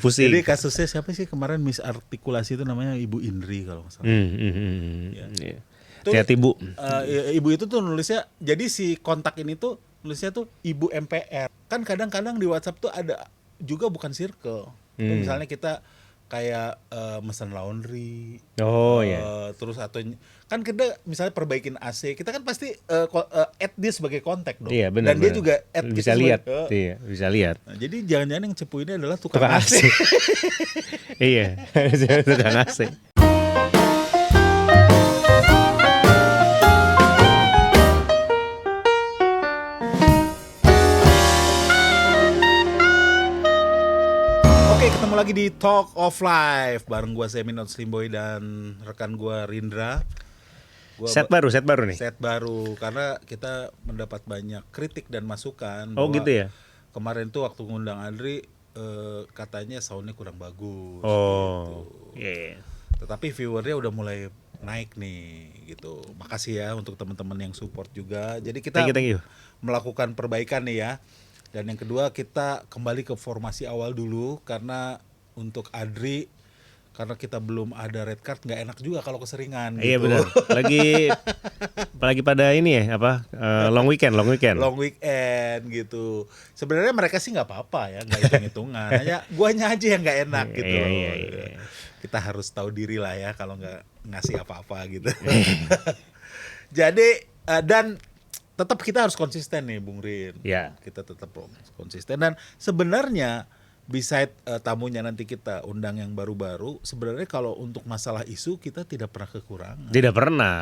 Pusing. Jadi kasusnya siapa sih kemarin misartikulasi itu namanya Ibu Indri kalau nggak salah. Iya. Tuh, Hati-hati Bu. Ibu itu tuh nulisnya, jadi si kontak ini tuh nulisnya tuh Ibu MPR. Kan kadang-kadang di WhatsApp tuh ada juga bukan circle. Tuh misalnya kita kayak mesen laundry. Oh ya. Terus atau kan kita misalnya perbaikin AC, kita kan pasti add dia sebagai kontak dong. Iya benar. Dan dia juga add bisa kita lihat. sebagai, Iya, bisa lihat. Nah, jadi jangan-jangan yang cepu ini adalah tukang Tukang AC. AC. Iya, tukang AC. Oke, ketemu lagi di Talk of Life bareng gua Seminot Slimboy dan rekan gua Rindra. Set baru nih. Set baru karena kita mendapat banyak kritik dan masukan. Oh bahwa gitu ya. Kemarin tuh waktu ngundang Andri katanya soundnya kurang bagus. Oh. Gitu. Iya. Tetapi viewernya udah mulai naik nih gitu. Makasih ya untuk teman-teman yang support juga. Jadi kita Thank you. melakukan perbaikan nih ya. Dan yang kedua kita kembali ke formasi awal dulu karena untuk Adri karena kita belum ada red card nggak enak juga kalau keseringan gitu. Iya benar. Lagi pada ini ya long weekend. Long weekend gitu. Sebenarnya mereka sih nggak apa-apa ya, nggak hitung-hitungan. Hanya guanya aja yang nggak enak gitu. Iya. Kita harus tahu diri lah ya kalau nggak ngasih apa-apa gitu. Jadi dan tetap kita harus konsisten nih Bung Rin. Ya. Kita tetap konsisten dan sebenarnya beside tamunya nanti kita undang yang baru-baru, sebenarnya kalau untuk masalah isu kita tidak pernah kekurangan. Tidak pernah.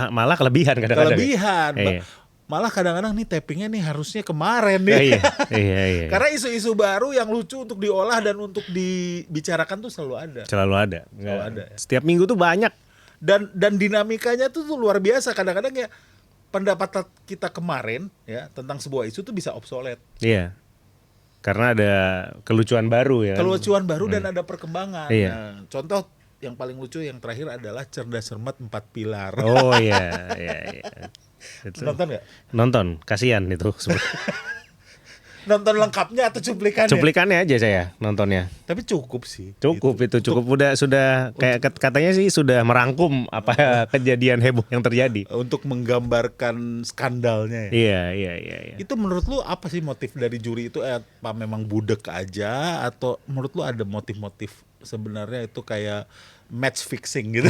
Malah kelebihan kadang-kadang. Kelebihan. Iya. Malah kadang-kadang nih tappingnya nih harusnya kemarin nih. Iya. Karena isu-isu baru yang lucu untuk diolah dan untuk dibicarakan tuh selalu ada. Selalu ada. Setiap minggu tuh banyak. Dan dinamikanya tuh luar biasa. Kadang-kadang ya pendapat kita kemarin ya tentang sebuah isu tuh bisa obsolete. Iya. Karena ada kelucuan baru ya. Kelucuan baru dan ada perkembangan. Iya. Nah, contoh yang paling lucu yang terakhir adalah cerdas cermat 4 pilar. Oh iya. Itu. Nonton nggak? Nonton, kasihan itu. Nonton lengkapnya atau cuplikannya? Cuplikannya aja saya nontonnya. Tapi cukup sih. Cukup gitu. Itu cukup sudah kayak katanya sih sudah merangkum apa kejadian heboh yang terjadi. Untuk menggambarkan skandalnya ya. Iya. Itu menurut lu apa sih motif dari juri itu? Apa memang budek aja atau menurut lu ada motif-motif sebenarnya itu kayak match fixing gitu?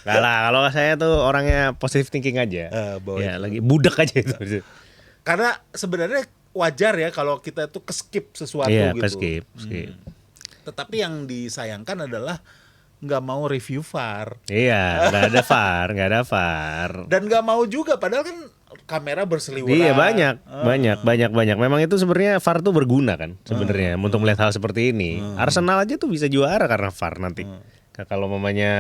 Gak lah, kalau saya tuh orangnya positive thinking aja. Ya, lagi budak aja itu. Karena sebenarnya wajar ya kalau kita tuh keskip sesuatu gitu. Keskip. Tetapi yang disayangkan adalah nggak mau review VAR. Iya, nggak ada VAR. Dan nggak mau juga, padahal kan kamera berseliweran. Iya banyak. Memang itu sebenarnya VAR tuh berguna kan sebenarnya untuk melihat hal seperti ini. Arsenal aja tuh bisa juara karena VAR nanti. Kalau mamanya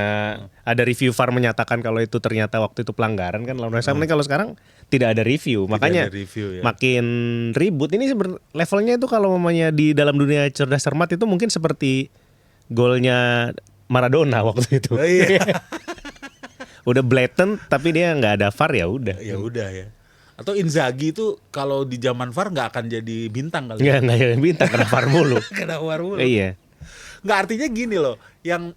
ada review VAR menyatakan kalau itu ternyata waktu itu pelanggaran kan lawan West Ham. Kalau sekarang tidak ada review, makanya ada review, ya. Makin ribut. Ini levelnya itu kalau mamanya di dalam dunia cerdas cermat itu mungkin seperti golnya Maradona waktu itu. Oh, iya. Udah blatant tapi dia nggak ada VAR ya udah. Ya udah ya. Atau Inzaghi itu kalau di zaman VAR nggak akan jadi bintang kali. Nggak jadi bintang karena VAR mulu. Karena VAR mulu. Iya. Nggak, artinya gini loh, yang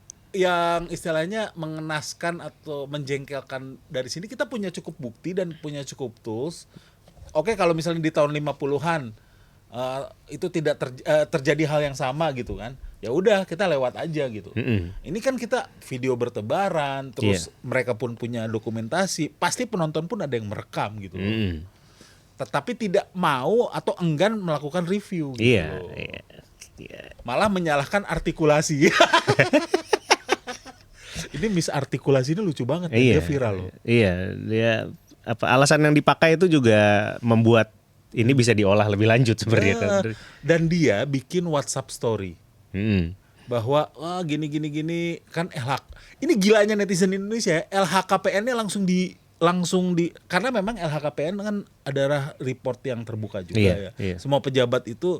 istilahnya mengenaskan atau menjengkelkan dari sini, kita punya cukup bukti dan punya cukup tools. Oke, kalau misalnya di tahun 50-an itu tidak terjadi hal yang sama gitu kan, ya udah kita lewat aja gitu. Ini kan kita video bertebaran, terus mereka pun punya dokumentasi, pasti penonton pun ada yang merekam gitu. Tetapi tidak mau atau enggan melakukan review gitu. Iya. Malah menyalahkan artikulasi. Ini misartikulasi ini lucu banget, dia viral loh. Iya, dia alasan yang dipakai itu juga membuat ini bisa diolah lebih lanjut sebenarnya kan. Dan dia bikin WhatsApp story. Bahwa gini kan ini gilanya netizen Indonesia, LHKPN-nya langsung di karena memang LHKPN kan adalah report yang terbuka juga ya. Semua pejabat itu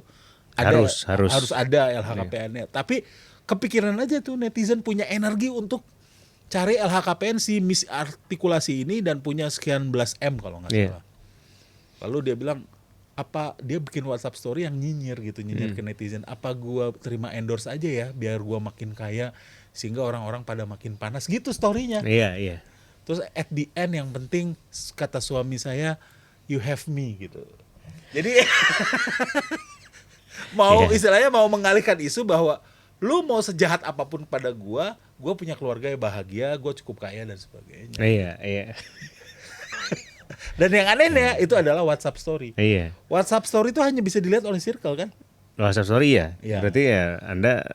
harus ada LHKPN-nya. Tapi kepikiran aja tuh netizen punya energi untuk cari LHKPN si misartikulasi ini dan punya sekian belas M kalau nggak salah. Lalu dia bilang apa dia bikin WhatsApp story yang nyinyir gitu, nyinyir ke netizen. Apa gua terima endorse aja ya biar gua makin kaya sehingga orang-orang pada makin panas gitu storynya. Iya, iya. Terus at the end yang penting kata suami saya, you have me gitu. Jadi mau istilahnya mau mengalihkan isu bahwa lu mau sejahat apapun pada gua punya keluarga yang bahagia, gua cukup kaya dan sebagainya. Iya, iya. Dan yang anehnya itu adalah WhatsApp story. Iya. WhatsApp story itu hanya bisa dilihat oleh circle kan? WhatsApp story ya? Iya. Berarti ya Anda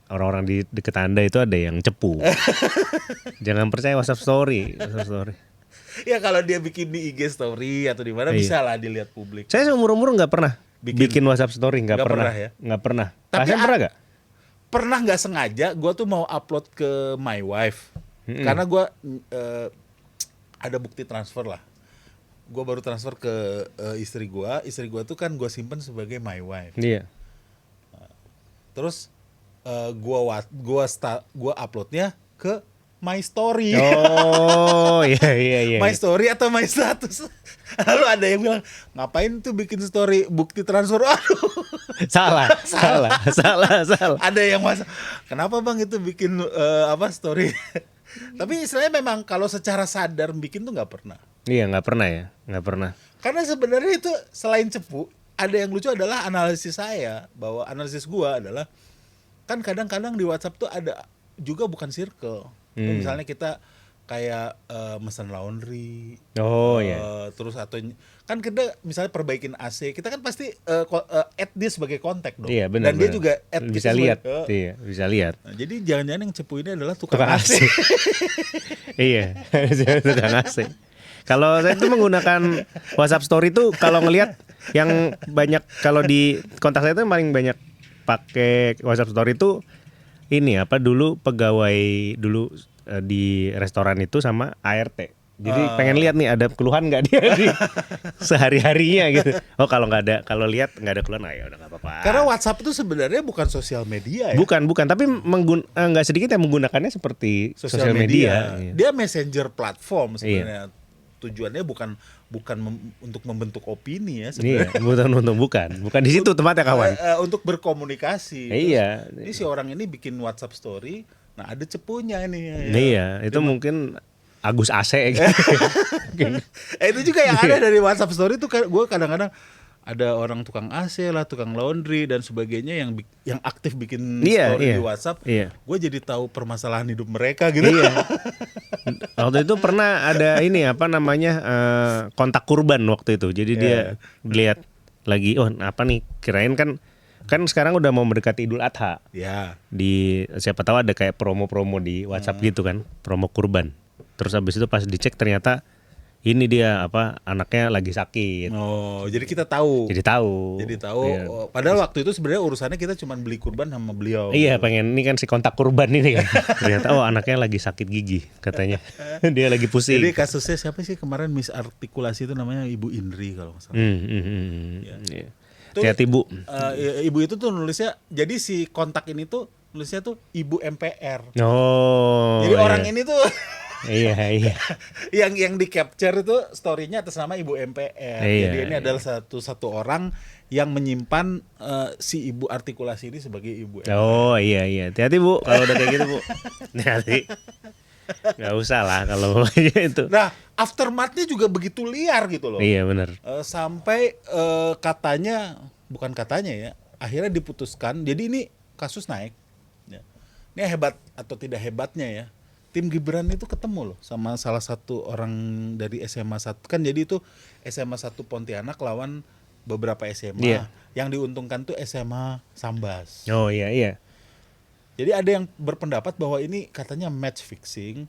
orang-orang di dekat Anda itu ada yang cepu. Jangan percaya WhatsApp story. WhatsApp story. Ya kalau dia bikin di IG story atau di mana bisa lah dilihat publik. Saya seumur-umur nggak pernah bikin WhatsApp story, nggak pernah ya? Nggak pernah. Tapi Tapi pernah nggak? Pernah nggak sengaja gue tuh mau upload ke my wife karena gue ada bukti transfer lah. Gue baru transfer ke istri gue tuh kan gue simpen sebagai my wife. Iya. Terus gue uploadnya ke my story. Oh, iya. My story atau my status. Lalu ada yang bilang, ngapain tuh bikin story bukti transfer? Aduh. Salah. Ada yang masa, kenapa bang itu bikin story? Tapi istilahnya memang kalau secara sadar bikin tuh nggak pernah. Iya, nggak pernah. Karena sebenarnya itu selain cepu, ada yang lucu adalah analisis saya, bahwa analisis gua adalah kan kadang-kadang di WhatsApp tuh ada juga bukan circle. Misalnya kita kayak mesen laundry. Oh iya. Terus atau kan kita misalnya perbaikin AC, kita kan pasti add dia sebagai kontak dong. Iya, benar. Dan dia juga add bisa kita lihat. sebagai, Iya, bisa lihat. Nah, jadi jangan-jangan yang cepu ini adalah tukang Tukang AC. AC. Iya, tukang AC. Kalau saya tuh menggunakan WhatsApp story tuh kalau ngelihat yang banyak, kalau di kontak saya tuh yang paling banyak pakai WhatsApp story tuh ini dulu pegawai dulu di restoran itu sama ART. Jadi pengen lihat nih ada keluhan nggak dia di sehari-harinya gitu. Oh kalau lihat nggak ada keluhan, ya udah nggak apa-apa. Karena WhatsApp itu sebenarnya bukan sosial media ya. Bukan, tapi nggak sedikit yang menggunakannya seperti sosial media. Iya. Dia messenger platform sebenarnya. Iya. Tujuannya bukan untuk membentuk opini ya sebenarnya. Iya, bukan di situ tempatnya kawan. Untuk berkomunikasi. Iya. Jadi si orang ini bikin WhatsApp story, nah ada cepunya ini. Iya, itu mungkin Agus AC gitu. Itu juga yang ada dari WhatsApp story tuh gue kadang-kadang ada orang tukang AC lah, tukang laundry dan sebagainya yang aktif bikin story di WhatsApp. Iya. Gue jadi tahu permasalahan hidup mereka gitu. Iya. Waktu itu pernah ada ini kontak kurban waktu itu. Jadi dia lihat lagi, kirain kan sekarang udah mau mendekati Idul Adha. Ya. Di siapa tahu ada kayak promo-promo di WhatsApp gitu kan, promo kurban. Terus habis itu pas dicek ternyata ini dia anaknya lagi sakit. Oh, jadi kita tahu. Jadi tahu. Iya. Padahal waktu itu sebenarnya urusannya kita cuma beli kurban sama beliau. Iya, pengen ini kan si kontak kurban ini kan. Ternyata anaknya lagi sakit gigi katanya. Dia lagi pusing. Jadi kasusnya siapa sih kemarin misartikulasi itu namanya Ibu Indri kalau nggak salah. Iya. Hati-hati Bu. Ibu itu tuh nulisnya, jadi si kontak ini tuh nulisnya tuh Ibu MPR. Oh. Jadi orang ini tuh Iya. yang di capture itu story-nya atas nama Ibu MPR. Jadi ini adalah satu orang yang menyimpan si ibu artikulasi ini sebagai Ibu MPR. Oh iya. Hati-hati Bu kalau udah kayak gitu Bu. Hati. Nggak usah lah kalau itu. Nah, aftermath-nya juga begitu liar gitu loh. Iya benar. Sampai bukan katanya ya, akhirnya diputuskan. Jadi ini kasus naik. Ya. Ini hebat atau tidak hebatnya ya. Tim Gibran itu ketemu loh sama salah satu orang dari SMA 1. Kan jadi itu SMA 1 Pontianak lawan beberapa SMA. Iya. Yang diuntungkan tuh SMA Sambas. Oh iya. Jadi ada yang berpendapat bahwa ini katanya match fixing.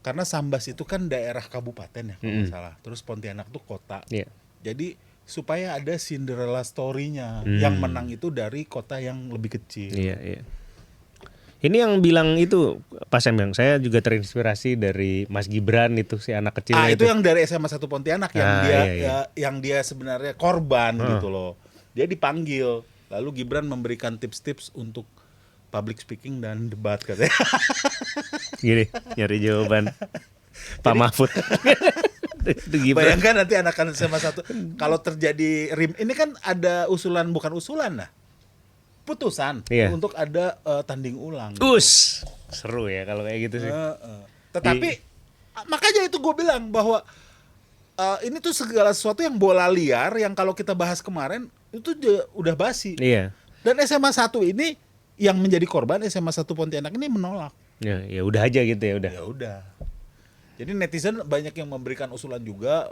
Karena Sambas itu kan daerah kabupaten ya kalau nggak salah. Terus Pontianak tuh kota. Iya. Jadi supaya ada Cinderella story-nya. Yang menang itu dari kota yang lebih kecil. Iya. Ini yang bilang itu pas yang bilang saya juga terinspirasi dari Mas Gibran itu si anak kecil itu yang dari SMA 1 Pontianak yang yang dia sebenarnya korban gitu loh. Dia dipanggil, lalu Gibran memberikan tips-tips untuk public speaking dan debat katanya. Gini, nyari jawaban Pak Mahfud. Itu Gibran. Bayangkan nanti anak-anak SMA 1 kalau terjadi ini kan ada usulan, bukan usulan lah, putusan Iya. untuk ada tanding ulang. Seru ya kalau kayak gitu sih. Tetapi makanya itu gue bilang bahwa ini tuh segala sesuatu yang bola liar yang kalau kita bahas kemarin itu udah basi. Iya. Dan SMA 1 ini yang menjadi korban SMA 1 Pontianak ini menolak. Ya udah aja gitu ya udah. Ya udah. Jadi netizen banyak yang memberikan usulan juga,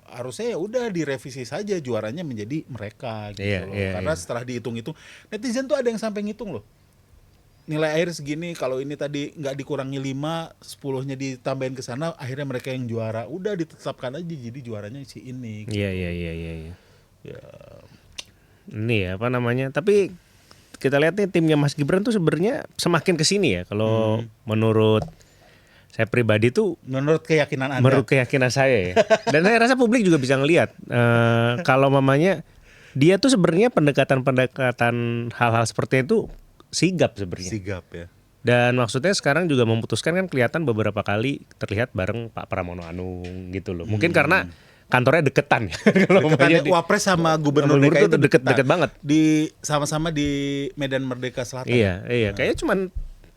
harusnya ya udah direvisi saja, juaranya menjadi mereka gitu Iya, loh. iya, Karena iya. setelah dihitung-hitung, netizen tuh ada yang sampai ngitung loh. Nilai akhir segini, kalau ini tadi nggak dikurangi 5, 10-nya ditambahin ke sana, akhirnya mereka yang juara. Udah ditetapkan aja jadi juaranya si ini. Iya. Ya. Ini ya apa namanya? Tapi kita lihat nih timnya Mas Gibran tuh sebenarnya semakin kesini ya. Kalau menurut saya pribadi tuh, Menurut keyakinan Anda. menurut keyakinan saya ya. Dan saya rasa publik juga bisa ngelihat kalau mamanya dia tuh sebenarnya pendekatan hal-hal seperti itu sigap sebenarnya. Sigap ya. Dan maksudnya sekarang juga memutuskan kan kelihatan beberapa kali terlihat bareng Pak Pramono Anung gitu loh. Mungkin karena kantornya deketan ya. Kalau Deketannya mamanya di- Wapres sama Gubernur Gubernur DKI tuh itu deket banget. Sama-sama di Medan Merdeka Selatan. Iya. Kayaknya cuman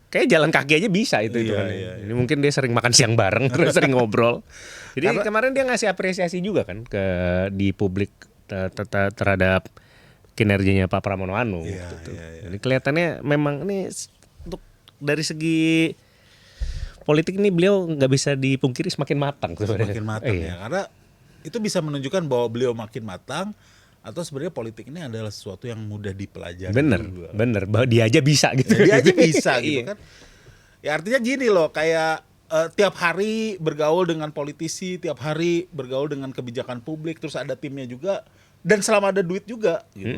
kayak jalan kaki aja bisa itu Iya, kan. iya. Ini mungkin dia sering makan siang bareng, terus sering ngobrol. Jadi kemarin dia ngasih apresiasi juga kan di publik terhadap kinerjanya Pak Pramono Anung. Iya, gitu. iya. Jadi kelihatannya memang ini untuk dari segi politik ini beliau nggak bisa dipungkiri semakin matang sebenarnya. Semakin matang Iya. ya. Karena itu bisa menunjukkan bahwa beliau makin matang, atau sebenarnya politik ini adalah sesuatu yang mudah dipelajari. Bener, bahwa dia aja bisa gitu. Ya, dia aja bisa gitu Iya. kan. Ya artinya gini loh, kayak tiap hari bergaul dengan politisi, tiap hari bergaul dengan kebijakan publik, terus ada timnya juga, dan selama ada duit juga gitu.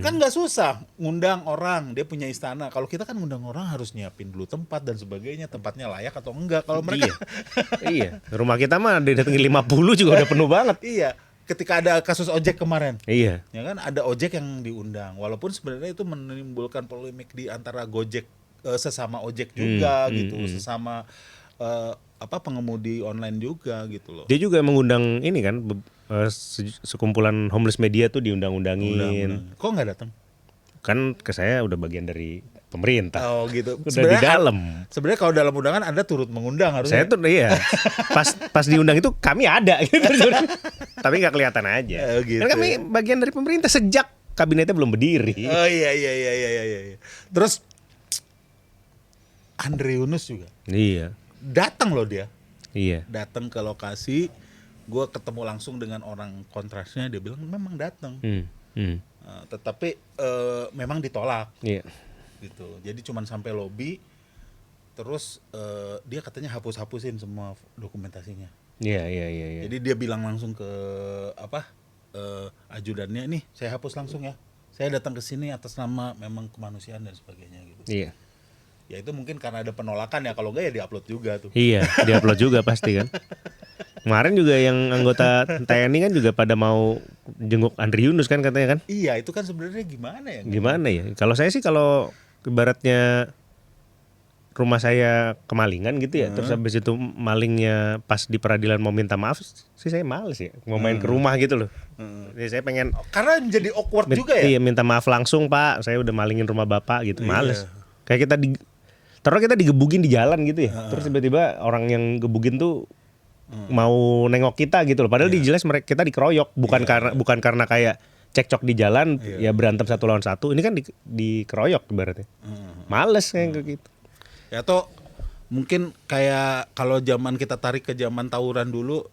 Kan nggak susah ngundang orang, dia punya istana. Kalau kita kan ngundang orang harus nyiapin dulu tempat dan sebagainya, tempatnya layak atau enggak. Kalau mereka Iya, rumah kita mah didatengin 50 juga udah penuh banget. iya, ketika ada kasus ojek kemarin, Iya. ya kan ada ojek yang diundang, walaupun sebenarnya itu menimbulkan polemik di antara Gojek sesama ojek juga gitu, sesama pengemudi online juga gitu loh. Dia juga mengundang ini kan sekumpulan homeless media tuh diundang-undangin. Kok nggak datang? Kan ke saya udah bagian dari pemerintah. Oh gitu. Udah di dalam. Sebenarnya kalau dalam undangan Anda turut mengundang harusnya. Saya tuh iya. Pas diundang itu kami ada gitu. Tapi nggak kelihatan aja. Oh, gitu Kan kami bagian dari pemerintah sejak kabinetnya belum berdiri. Oh iya. Terus Andre Yunus juga Iya. datang loh dia. Iya. Datang ke lokasi, gue ketemu langsung dengan orang kontrasnya, dia bilang memang datang. Tetapi memang ditolak Iya. gitu. Jadi cuman sampai lobi, terus dia katanya hapus-hapusin semua dokumentasinya. Iya. Jadi dia bilang langsung ke ajudannya, nih saya hapus langsung ya. Saya datang ke sini atas nama memang kemanusiaan dan sebagainya gitu. Iya. Ya itu mungkin karena ada penolakan ya, kalau enggak ya diupload juga tuh. Iya, diupload juga pasti kan. Kemarin juga yang anggota TNI kan juga pada mau jenguk Andre Yunus kan katanya kan. Iya, itu kan sebenarnya gimana ya? Gimana ya? Kalau saya sih kalau ibaratnya rumah saya kemalingan gitu ya, terus habis itu malingnya pas di peradilan mau minta maaf, sih saya males ya mau main ke rumah gitu loh. Jadi saya pengen Karena menjadi awkward juga ya. Iya, minta maaf langsung Pak, saya udah malingin rumah Bapak gitu, males. Kayak kita digebukin di jalan gitu ya, terus tiba-tiba orang yang gebukin tuh mau nengok kita gitu loh, padahal di jelas mereka kita dikeroyok, bukan karena kayak cekcok di jalan ya berantem satu lawan satu, ini kan dikeroyok ibaratnya. Males kayak gitu. Ya atau mungkin kayak kalau zaman kita tarik ke zaman tawuran dulu,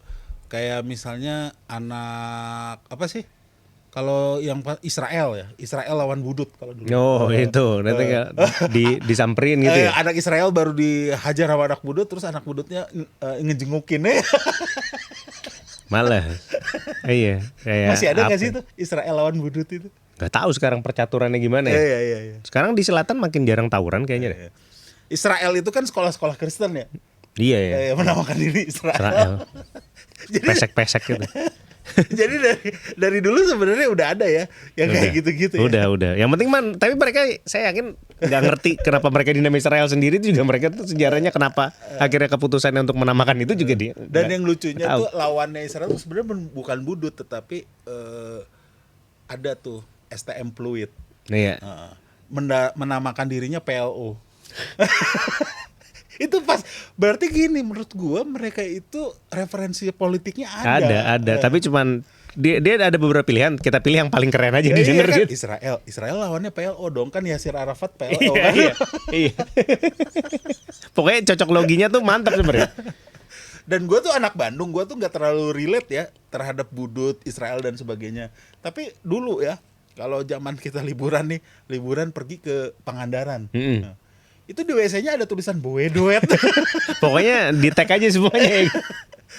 kayak misalnya anak apa sih? Kalau yang Israel ya, Israel lawan Budut kalau dulu. Oh itu nanti disamperin gitu ya. Anak Israel baru dihajar sama anak Budut, terus anak Budutnya ngejengukin ya. Malah. Iya. Masih ada nggak apa? sih itu Israel lawan Budut itu? Gak tahu sekarang percaturannya gimana ya. Iya. Sekarang di selatan makin jarang tawuran kayaknya deh. Israel itu kan sekolah-sekolah Kristen ya. Iya ya. Menamakan diri Israel. Israel. Jadi Pesek-pesek gitu. jadi dari dulu sebenarnya udah ada ya yang kayak gitu-gitu ya. Udah. Yang penting tapi mereka saya yakin nggak ngerti kenapa mereka di nama Israel sendiri itu juga mereka tuh sejarahnya kenapa akhirnya keputusannya untuk menamakan itu juga dia. Dan yang lucunya tahu. tuh lawannya Israel tuh sebenarnya bukan Budut tetapi ada tuh STM Fluid. Iya. Menamakan dirinya PLO. Itu pas berarti gini menurut gua mereka itu referensi politiknya ada. Ada. Tapi cuman dia ada beberapa pilihan. Kita pilih yang paling keren aja Iya denger kan? gitu. Israel lawannya PLO dong kan Yasir Arafat PLO kan. Iya. Pokoknya cocok loginya tuh mantap sebenarnya. Dan gue tuh anak Bandung, gue tuh nggak terlalu relate ya terhadap Budut, Israel dan sebagainya. Tapi dulu ya, kalau zaman kita liburan pergi ke Pangandaran. Nah, itu di WC-nya ada tulisan Boedoet. Pokoknya di tag aja semuanya.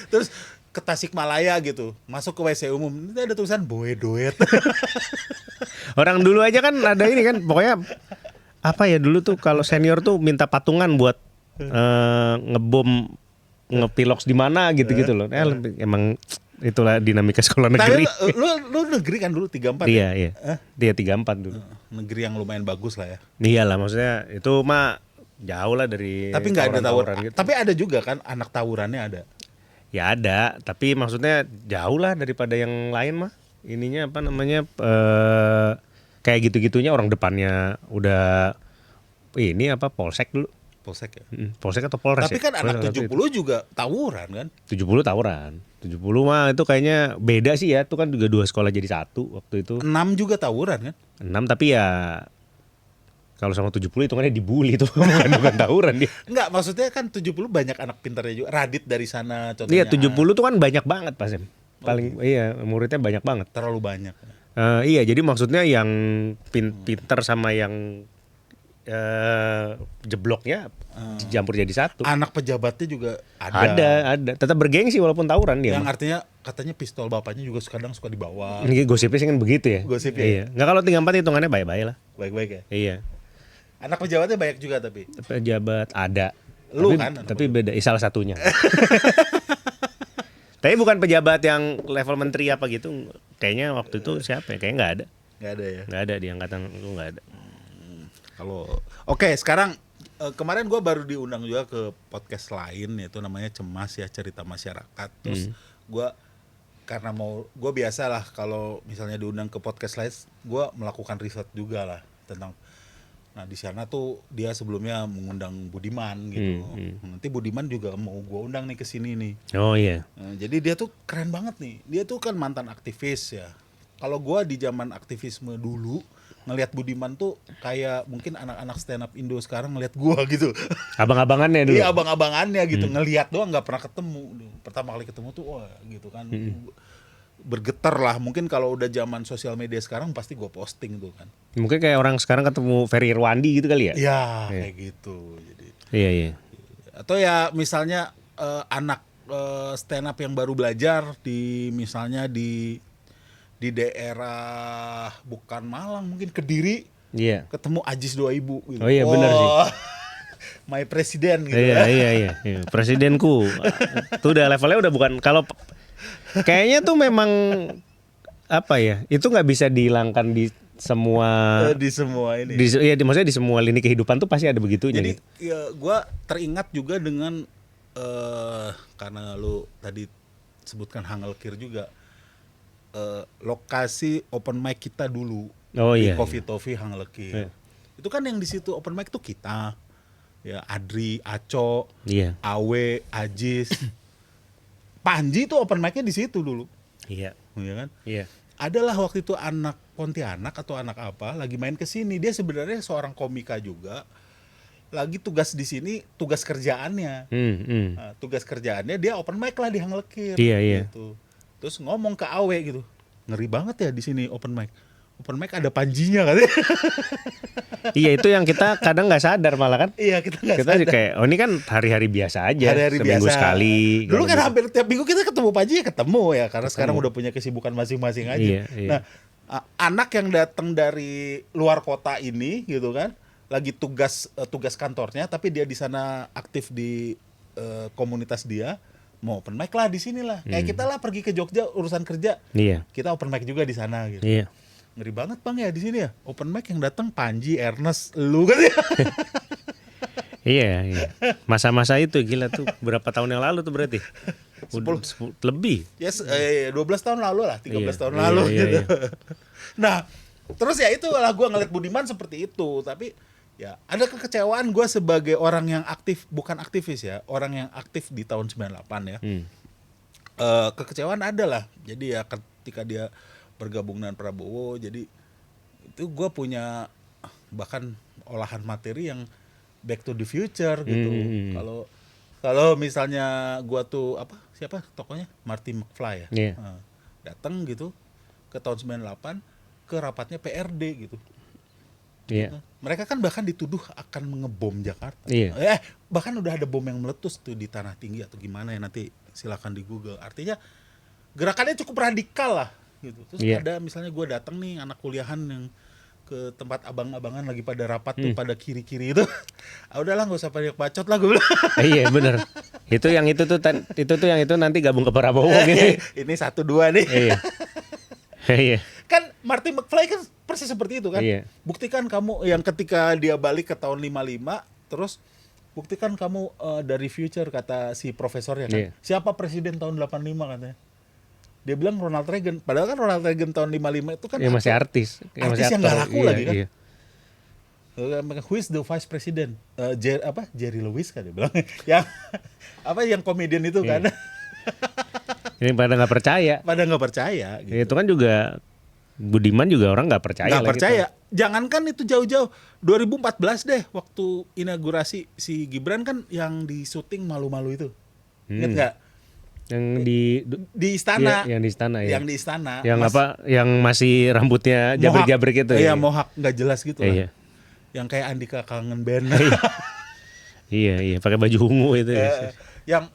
Terus ke Tasikmalaya gitu, masuk ke WC umum, itu ada tulisan Boedoet. Orang dulu aja kan ada ini kan, pokoknya apa ya dulu tuh kalau senior tuh minta patungan buat ngebom ngepiloks di mana gitu-gitu loh. Emang itulah dinamika sekolah negeri. Tapi lu negeri kan dulu 34 Iya, ya? iya. Dia 34 dulu. Negeri yang lumayan bagus lah ya. Iyalah maksudnya itu mah jauh lah dari Tapi nggak ada tawuran gitu. Tapi ada juga kan anak tawurannya ada. Ya ada, tapi maksudnya jauh lah daripada yang lain mah. Ininya apa namanya kayak gitu-gitunya orang depannya udah ini apa polsek dulu. Polsek ya. Polsek atau Polres. Tapi ya? kan anak 70 juga tawuran kan? 70 tawuran. 70 mah itu kayaknya beda sih ya. Itu kan juga 2 sekolah jadi 1 waktu itu. 6 juga tawuran kan? 6 tapi ya kalau sama 70 hitungannya dibully tuh bukan tawuran dia. Enggak, maksudnya kan 70 banyak anak pintarnya juga. Radit dari sana contohnya. Iya 70 tuh kan banyak banget Pak Sem. Paling iya muridnya banyak banget. Terlalu banyak. Iya jadi maksudnya yang pinter sama yang jebloknya dicampur jadi 1. Anak pejabatnya juga ada. Ada. Tetap bergengsi walaupun tawuran dia. Yang artinya katanya pistol bapaknya juga kadang suka dibawa. Ini gosipnya sih kan begitu ya. Gosip ya? Iya. Nggak kalau 34 hitungannya baik-baik lah. Baik-baik ya. Iya. Anak pejabatnya banyak juga tapi. Pejabat ada. Lu tapi, kan? Tapi beda. Salah satunya. Tapi bukan pejabat yang level menteri apa gitu. Kayaknya waktu itu siapa ya? Kayaknya nggak ada. Nggak ada ya. Nggak ada di angkatan itu nggak ada. Kalau Oke, sekarang kemarin gue baru diundang juga ke podcast lain yaitu namanya Cemas ya, cerita masyarakat. Terus gue karena gue biasa lah kalau misalnya diundang ke podcast lain, gue melakukan riset juga lah tentang. Nah di sana tuh dia sebelumnya mengundang Budiman gitu. Nanti Budiman juga mau gue undang nih ke sini nih. Oh iya. Jadi dia tuh keren banget nih. Dia tuh kan mantan aktivis ya. Kalau gue di zaman aktivisme dulu ngelihat Budiman tuh kayak mungkin anak-anak stand up Indo sekarang ngelihat gua gitu. Abang-abangannya dulu. Iya, abang-abangannya gitu, ngelihat doang nggak pernah ketemu. Pertama kali ketemu tuh wah gitu kan. Bergetar lah. Mungkin kalau udah zaman sosial media sekarang pasti gua posting tuh kan. Mungkin kayak orang sekarang ketemu Ferry Irwandi gitu kali ya? Iya, kayak gitu. Jadi Iya. atau ya misalnya anak stand up yang baru belajar misalnya di daerah bukan Malang mungkin Kediri. Iya. Ketemu Ajis 2000 gitu. Oh iya benar sih. My presiden gitu. Iya. Presidenku. Tuh udah levelnya udah bukan kalau kayaknya tuh memang apa ya? Itu nggak bisa dihilangkan di semua Di semua ini. Maksudnya di semua lini kehidupan tuh pasti ada begitunya. Jadi gitu. ya gue teringat juga dengan karena lu tadi sebutkan Hangelkir juga. Lokasi open mic kita dulu di Coffee Toffee Hangelkir. Itu kan yang di situ open mic tuh kita, ya Adri, Aco, Awe, Ajis, Panji tuh open mic-nya di situ dulu. Iya. Iya kan? Iya. Adalah waktu itu anak Pontianak atau anak apa lagi main ke sini. Dia sebenarnya seorang komika juga. Lagi tugas di sini, tugas kerjaannya. Nah, tugas kerjaannya dia open mic lah di Hangelkir. Iya. Gitu. Terus ngomong ke Awe gitu, ngeri banget ya di sini open mic. Open mic ada Panjinya katanya. Iya itu yang kita kadang nggak sadar malah kan. Iya kita nggak Kita sadar. kayak ini kan hari-hari biasa aja. Hari-hari seminggu biasa. sekali. Dulu kan gitu. hampir tiap minggu kita ketemu Panji ya ketemu ya karena sekarang udah punya kesibukan masing-masing aja. Iya. Nah anak yang datang dari luar kota ini gitu kan, lagi tugas kantornya tapi dia di sana aktif di komunitas dia mau open mic lah di sini lah. Kayak kita lah pergi ke Jogja urusan kerja. Iya. Kita open mic juga di sana gitu. Iya. Ngeri banget Bang ya di sini ya. Open mic yang datang Panji, Ernest, lu kan ya. Iya, iya. Masa-masa itu gila tuh berapa tahun yang lalu tuh berarti? 10 lebih. Yes, 12 tahun lalu lah, 13 Iya, tahun iya, lalu iya, gitu. iya. Nah, terus ya itu lah gue ngeliat Budiman seperti itu, tapi ya ada kekecewaan gue sebagai orang yang aktif, bukan aktivis ya, orang yang aktif di tahun 98 ya. Kekecewaan ada lah. Jadi ya ketika dia bergabung dengan Prabowo, jadi itu gue punya bahkan olahan materi yang back to the future gitu. Kalau misalnya gua tuh siapa tokohnya Marty McFly ya. Iya. Datang gitu ke tahun 98 ke rapatnya PRD gitu. Iya. Mereka kan bahkan dituduh akan mengebom Jakarta. Iya. Bahkan udah ada bom yang meletus tuh di Tanah Tinggi atau gimana ya, nanti silakan di Google. Artinya gerakannya cukup radikal lah gitu. Terus ada misalnya gua datang nih anak kuliahan yang ke tempat abang-abangan lagi pada rapat tuh pada kiri-kiri itu. Udahlah nggak usah banyak bacot lah gue bilang. Iya bener. Itu yang itu tuh yang itu nanti gabung ke Prabowo gini. Ini 1-2 nih. Iya. Iya. Kan Marty McFly kan persis seperti itu kan. Iya. Buktikan kamu yang ketika dia balik ke tahun 55 terus buktikan kamu dari future kata si profesornya kan. Iya. Siapa presiden tahun 85 katanya. Dia bilang Ronald Reagan. Padahal kan Ronald Reagan tahun 55 itu kan Ya masih artis. Artis yang nggak laku lagi kan. Iya. Who is the vice president? Jerry Lewis kan dia bilang. yang komedian itu kan. Ini pada nggak percaya. Pada nggak percaya. Gitu. Itu kan juga Budiman juga orang nggak percaya. Nggak percaya. Jangankan itu jauh-jauh. 2014 deh waktu inaugurasi si Gibran kan yang di syuting malu-malu itu. Ingat nggak? Yang di istana. Iya, yang di istana ya. Yang di istana. Yang masih rambutnya jabrik-jabrik itu. Iya, mohak nggak jelas gitu lah. Iya. Yang kayak Andika kangen band. Iya, pakai baju ungu itu.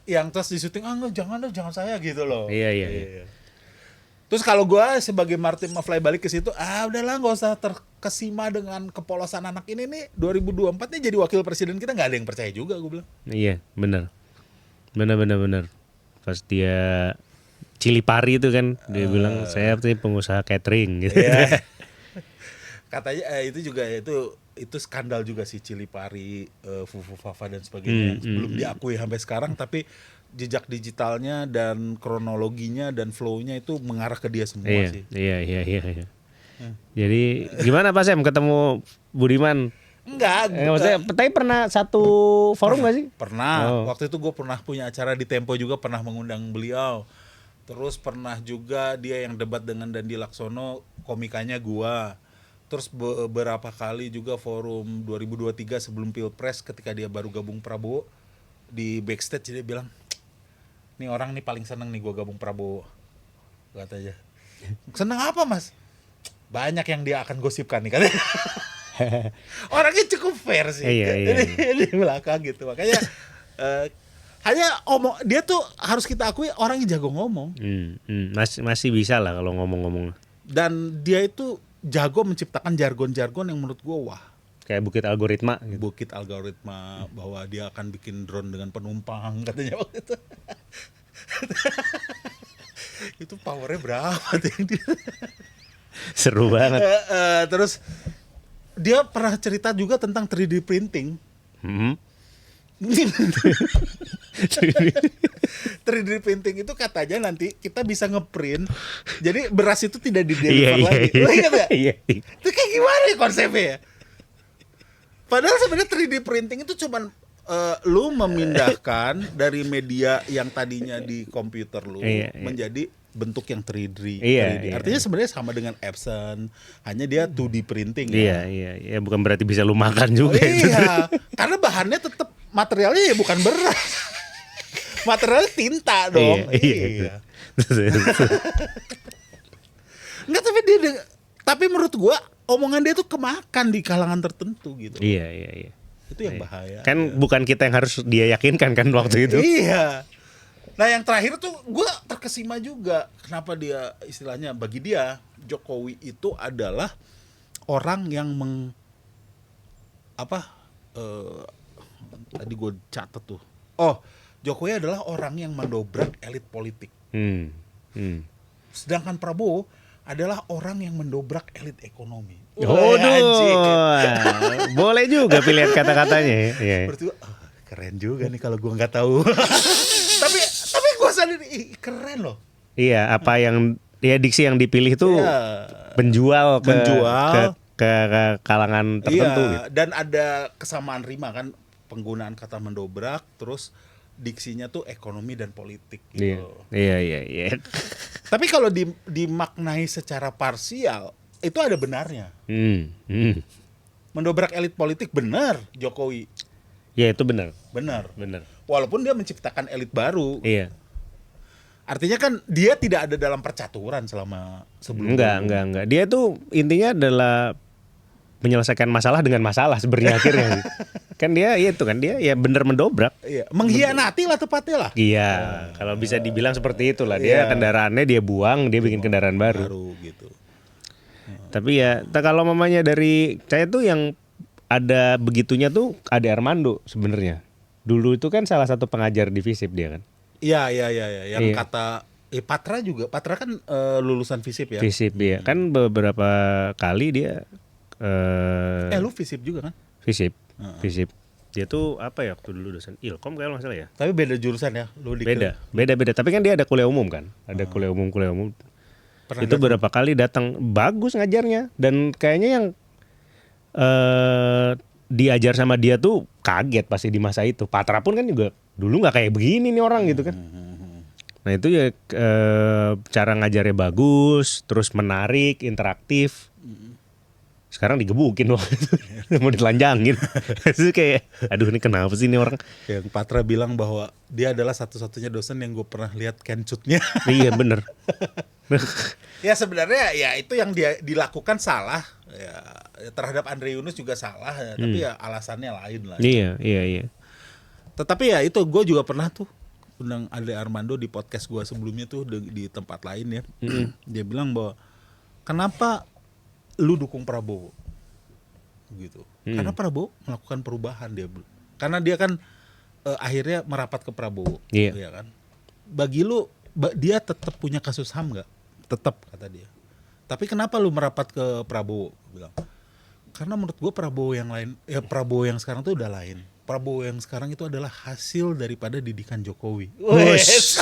Yang terus di syuting jangan saya gitu loh. Iya. Terus kalau gue sebagai Marty McFly balik ke situ, udahlah nggak usah terkesima dengan kepolosan anak ini nih. 2024 nih jadi wakil presiden kita nggak ada yang percaya juga gue bilang. Iya, benar. Pas dia Cili Pari itu kan dia bilang saya tuh pengusaha catering gitu. Iya. Katanya itu juga itu skandal juga sih Cili Pari, Fufu Fafa dan sebagainya. Belum diakui sampai sekarang tapi jejak digitalnya dan kronologinya dan flow-nya itu mengarah ke dia semua sih. Iya. Jadi gimana Pak Sam ketemu Budiman? Enggak. Maksudnya, tapi pernah satu forum nggak sih? Pernah. Waktu itu gue pernah punya acara di Tempo juga pernah mengundang beliau. Terus pernah juga dia yang debat dengan Dandi Laksono, komikanya gua. Terus beberapa kali juga forum 2023 sebelum Pilpres ketika dia baru gabung Prabowo di backstage dia bilang, "Nih orang nih paling seneng nih gua gabung Prabowo." Katanya. Seneng apa, Mas? Banyak yang dia akan gosipkan nih katanya. Orangnya cukup fair sih. Iya. Di belakang gitu. Makanya hanya dia tuh harus kita akui orangnya jago ngomong. Masih bisa lah kalau ngomong-ngomong. Dan dia itu jago menciptakan jargon-jargon yang menurut gue wah. Kayak bukit algoritma gitu. Bukit algoritma bahwa dia akan bikin drone dengan penumpang katanya waktu itu. Itu powernya berapa tuh? Seru banget. Terus dia pernah cerita juga tentang 3D printing. 3D printing itu katanya nanti kita bisa ngeprint. Jadi beras itu tidak di-deliver lagi. Lo ingat gak? Iya. Itu kayak gimana ya konsepnya ya? Padahal sebenarnya 3D printing itu cuman lu memindahkan dari media yang tadinya di komputer lu menjadi bentuk yang 3D. Artinya sebenarnya sama dengan Epson, hanya dia 2D printing. Iya. Bukan berarti bisa lu makan juga. Iya, karena bahannya tetap materialnya ya bukan beras. Materialnya tinta dong. Iya. Enggak, tapi menurut gua omongan dia tuh kemakan di kalangan tertentu gitu. Iya. Itu yang bahaya. Kan bukan kita yang harus dia yakinkan kan waktu itu. Iya. Nah yang terakhir tuh gue terkesima juga. Kenapa dia istilahnya bagi dia Jokowi itu adalah orang yang tadi gue catat tuh. Jokowi adalah orang yang mendobrak elit politik. Hmm. Sedangkan Prabowo adalah orang yang mendobrak elit ekonomi. Boleh juga pilihan kata-katanya. Ya. Berarti keren juga nih kalau gua nggak tahu. tapi gua sadar keren loh. Iya, apa yang diksi yang dipilih tuh menjual ke kalangan tertentu. Iya, gitu. dan ada kesamaan rima kan, penggunaan kata mendobrak, terus diksinya tuh ekonomi dan politik gitu. Iya. Tapi kalau dimaknai secara parsial, itu ada benarnya. Mendobrak elit politik benar Jokowi. Ya itu benar. Benar. Walaupun dia menciptakan elit baru. Iya. Artinya kan dia tidak ada dalam percaturan selama sebelumnya. Enggak. Dia tuh intinya adalah menyelesaikan masalah dengan masalah sebenarnya akhirnya. Kan dia itu kan dia ya benar mendobrak. Iya, mengkhianati lah tepatnya lah. Iya, kalau bisa dibilang seperti itulah. Dia kendaraannya dia buang, dia bikin kendaraan baru gitu. Tapi ya kalau mamanya dari saya tuh yang ada begitunya tuh ada Armando sebenarnya. Dulu itu kan salah satu pengajar di FISIP dia kan. Iya. Yang kata Patra juga. Patra kan lulusan FISIP ya. FISIP ya. Kan beberapa kali dia lu FISIP juga kan? FISIP. Dia tuh apa ya waktu dulu dosen Ilkom kalau nggak salah ya. Tapi beda jurusan ya. Beda. Tapi kan dia ada kuliah umum kan. Ada kuliah umum. Itu beberapa kali datang, bagus ngajarnya, dan kayaknya yang diajar sama dia tuh kaget pasti di masa itu. Patra pun kan juga dulu nggak kayak begini nih orang gitu kan. Nah itu ya cara ngajarnya bagus, terus menarik, interaktif. Sekarang digebukin loh, mau ditelanjangin. Itu kayak, aduh ini kenapa sih ini orang? Yang Patra bilang bahwa dia adalah satu-satunya dosen yang gue pernah lihat kencutnya. Iya bener. Ya sebenarnya ya itu yang dia dilakukan salah. Ya, terhadap Andre Yunus juga salah. Ya, tapi ya alasannya lain lah. Iya. Tetapi ya itu gue juga pernah tuh undang Andre Armando di podcast gue sebelumnya tuh di tempat lain ya. Dia bilang bahwa kenapa lu dukung Prabowo gitu. Karena Prabowo melakukan perubahan dia. Karena dia kan akhirnya merapat ke Prabowo, ya kan. Bagi lu dia tetap punya kasus HAM enggak? Tetap kata dia. Tapi kenapa lu merapat ke Prabowo? Bilang. Karena menurut gua Prabowo yang lain, ya Prabowo yang sekarang tuh udah lain. Prabowo yang sekarang itu adalah hasil daripada didikan Jokowi. Wes.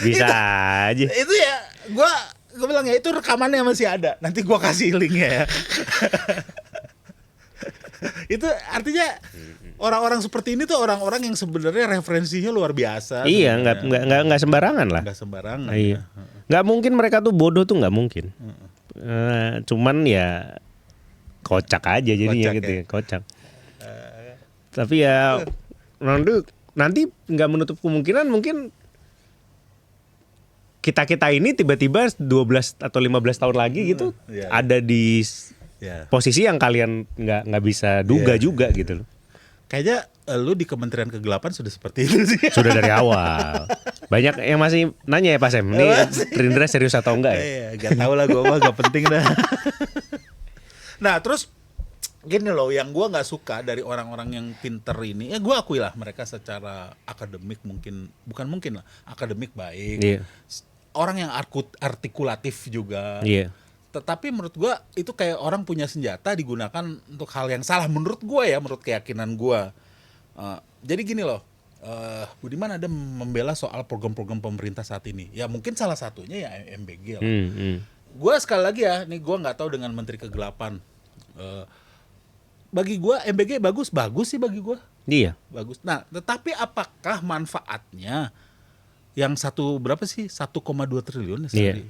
Bisa aja. Itu ya, gue bilang ya itu rekamannya masih ada. Nanti gue kasih linknya ya. Itu artinya orang-orang seperti ini tuh orang-orang yang sebenarnya referensinya luar biasa. Iya, nggak sembarangan lah. Nggak sembarangan. Iya. Nggak mungkin mereka tuh bodoh tuh nggak mungkin. Cuman ya kocak aja jadinya gitu ya, kocak. Tapi ya nanti nggak menutup kemungkinan mungkin kita ini tiba-tiba 12 atau 15 tahun lagi gitu ada di posisi yang kalian nggak bisa duga juga gitu loh. Kayaknya lu di Kementerian Kegelapan sudah seperti itu sih. Sudah dari awal. Banyak yang masih nanya ya Pak Sem, ini Rindra serius atau enggak ya? Iya, gak tau lah gue mah, gak penting dah. Nah terus gini loh, yang gue nggak suka dari orang-orang yang pinter ini, ya gue akui lah mereka secara akademik akademik baik, orang yang artikulatif juga. Tetapi menurut gue itu kayak orang punya senjata digunakan untuk hal yang salah menurut gue ya, menurut keyakinan gue. Jadi gini loh, Budiman ada membela soal program-program pemerintah saat ini. Ya mungkin salah satunya ya MBG lah. Gue sekali lagi ya, nih gue nggak tahu dengan Menteri Kegelapan. Bagi gue MBG bagus sih bagi gue. Iya. Bagus. Nah, tetapi apakah manfaatnya yang 1,2 triliun ya,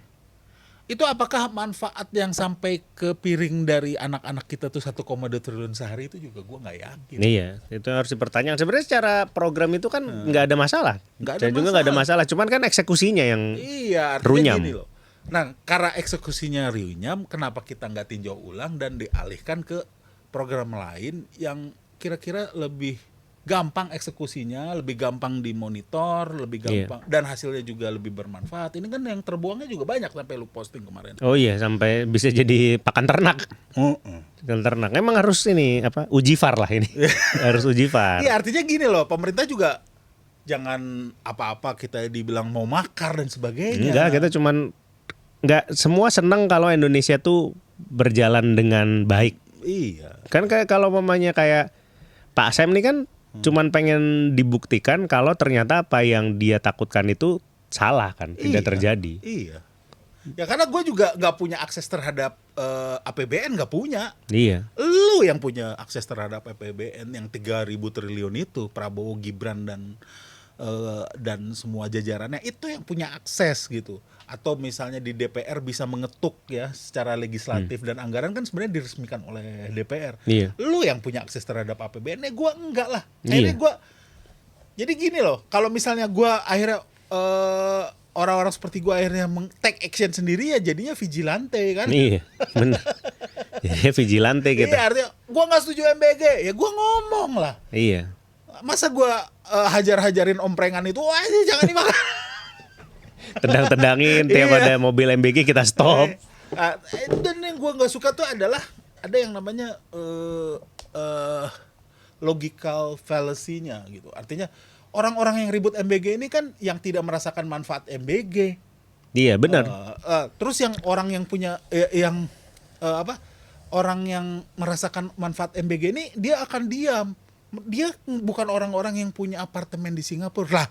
itu apakah manfaat yang sampai ke piring dari anak-anak kita tuh 1,2 triliun sehari itu juga gue nggak yakin. Iya, itu harus dipertanyakan. Sebenarnya secara program itu kan nggak ada masalah. Saya juga nggak ada masalah. Cuman kan eksekusinya yang runyam. Gini loh. Nah, karena eksekusinya runyam, kenapa kita nggak tinjau ulang dan dialihkan ke program lain yang kira-kira lebih gampang eksekusinya, lebih gampang dimonitor, lebih gampang dan hasilnya juga lebih bermanfaat. Ini kan yang terbuangnya juga banyak sampai lu posting kemarin. Oh iya, sampai bisa jadi pakan ternak. Pakan ternak. Emang harus ini apa? Uji VAR lah ini. Harus uji VAR. Iya, artinya gini loh, pemerintah juga jangan apa-apa kita dibilang mau makar dan sebagainya. Enggak, kita cuman enggak semua senang kalau Indonesia tuh berjalan dengan baik. Iya. Kan kayak kalau mamanya kayak Pak Sam nih kan cuman pengen dibuktikan kalau ternyata apa yang dia takutkan itu salah kan, tidak terjadi. Iya. Ya karena gue juga nggak punya akses terhadap APBN, nggak punya. Iya. Lu yang punya akses terhadap APBN yang 3.000 triliun itu, Prabowo, Gibran dan semua jajarannya itu yang punya akses gitu. Atau misalnya di DPR bisa mengetuk ya secara legislatif dan anggaran kan sebenarnya diresmikan oleh DPR. Iya. Lu yang punya akses terhadap APBN, gue enggak lah. Akhirnya gue, jadi gini loh, kalau misalnya gue akhirnya orang-orang seperti gue akhirnya take action sendiri ya jadinya vigilante kan. Iya, benar. Ya vigilante kita. Iya, artinya gue nggak setuju MBG, ya gue ngomong lah. Iya. Masa gue hajar-hajarin omprengan itu, wah ini jangan dimakan. Tendang-tendangin tiap ada mobil MBG kita stop. Dan yang gue nggak suka tuh adalah ada yang namanya logical fallacy-nya gitu. Artinya orang-orang yang ribut MBG ini kan yang tidak merasakan manfaat MBG. Iya benar. Terus yang orang yang punya orang yang merasakan manfaat MBG ini dia akan diam. Dia bukan orang-orang yang punya apartemen di Singapura lah.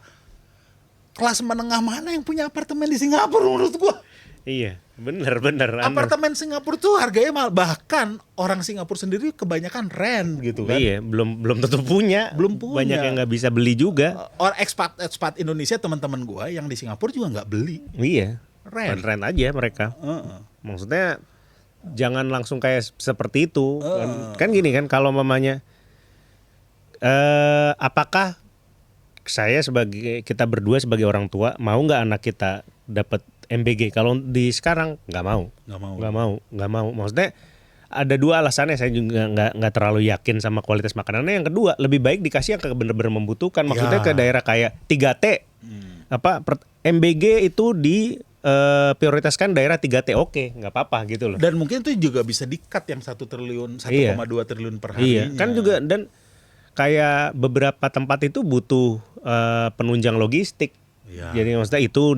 Kelas menengah mana yang punya apartemen di Singapura menurut gua? Iya, benar. Apartemen Singapura tuh harganya mahal, bahkan orang Singapura sendiri kebanyakan rent gitu kan. Iya, belum tentu punya. Belum punya. Banyak yang nggak bisa beli juga. Orang expat Indonesia teman-teman gua yang di Singapura juga nggak beli. Iya. Rent aja mereka. Maksudnya jangan langsung kayak seperti itu. Kan gini kan kalau mamanya apakah kita berdua sebagai orang tua mau nggak anak kita dapat MBG? Kalau di sekarang nggak mau. Maksudnya ada dua alasannya, saya juga nggak terlalu yakin sama kualitas makanannya. Yang kedua, lebih baik dikasih yang benar-benar membutuhkan. Maksudnya ke daerah kayak 3T. MBG itu prioritaskan daerah 3T, oke, nggak apa-apa gitu loh. Dan mungkin itu juga bisa di-cut yang 1 triliun, 1,2 triliun per harinya. Iya, kan juga dan kayak beberapa tempat itu butuh penunjang logistik. Ya. Jadi maksudnya itu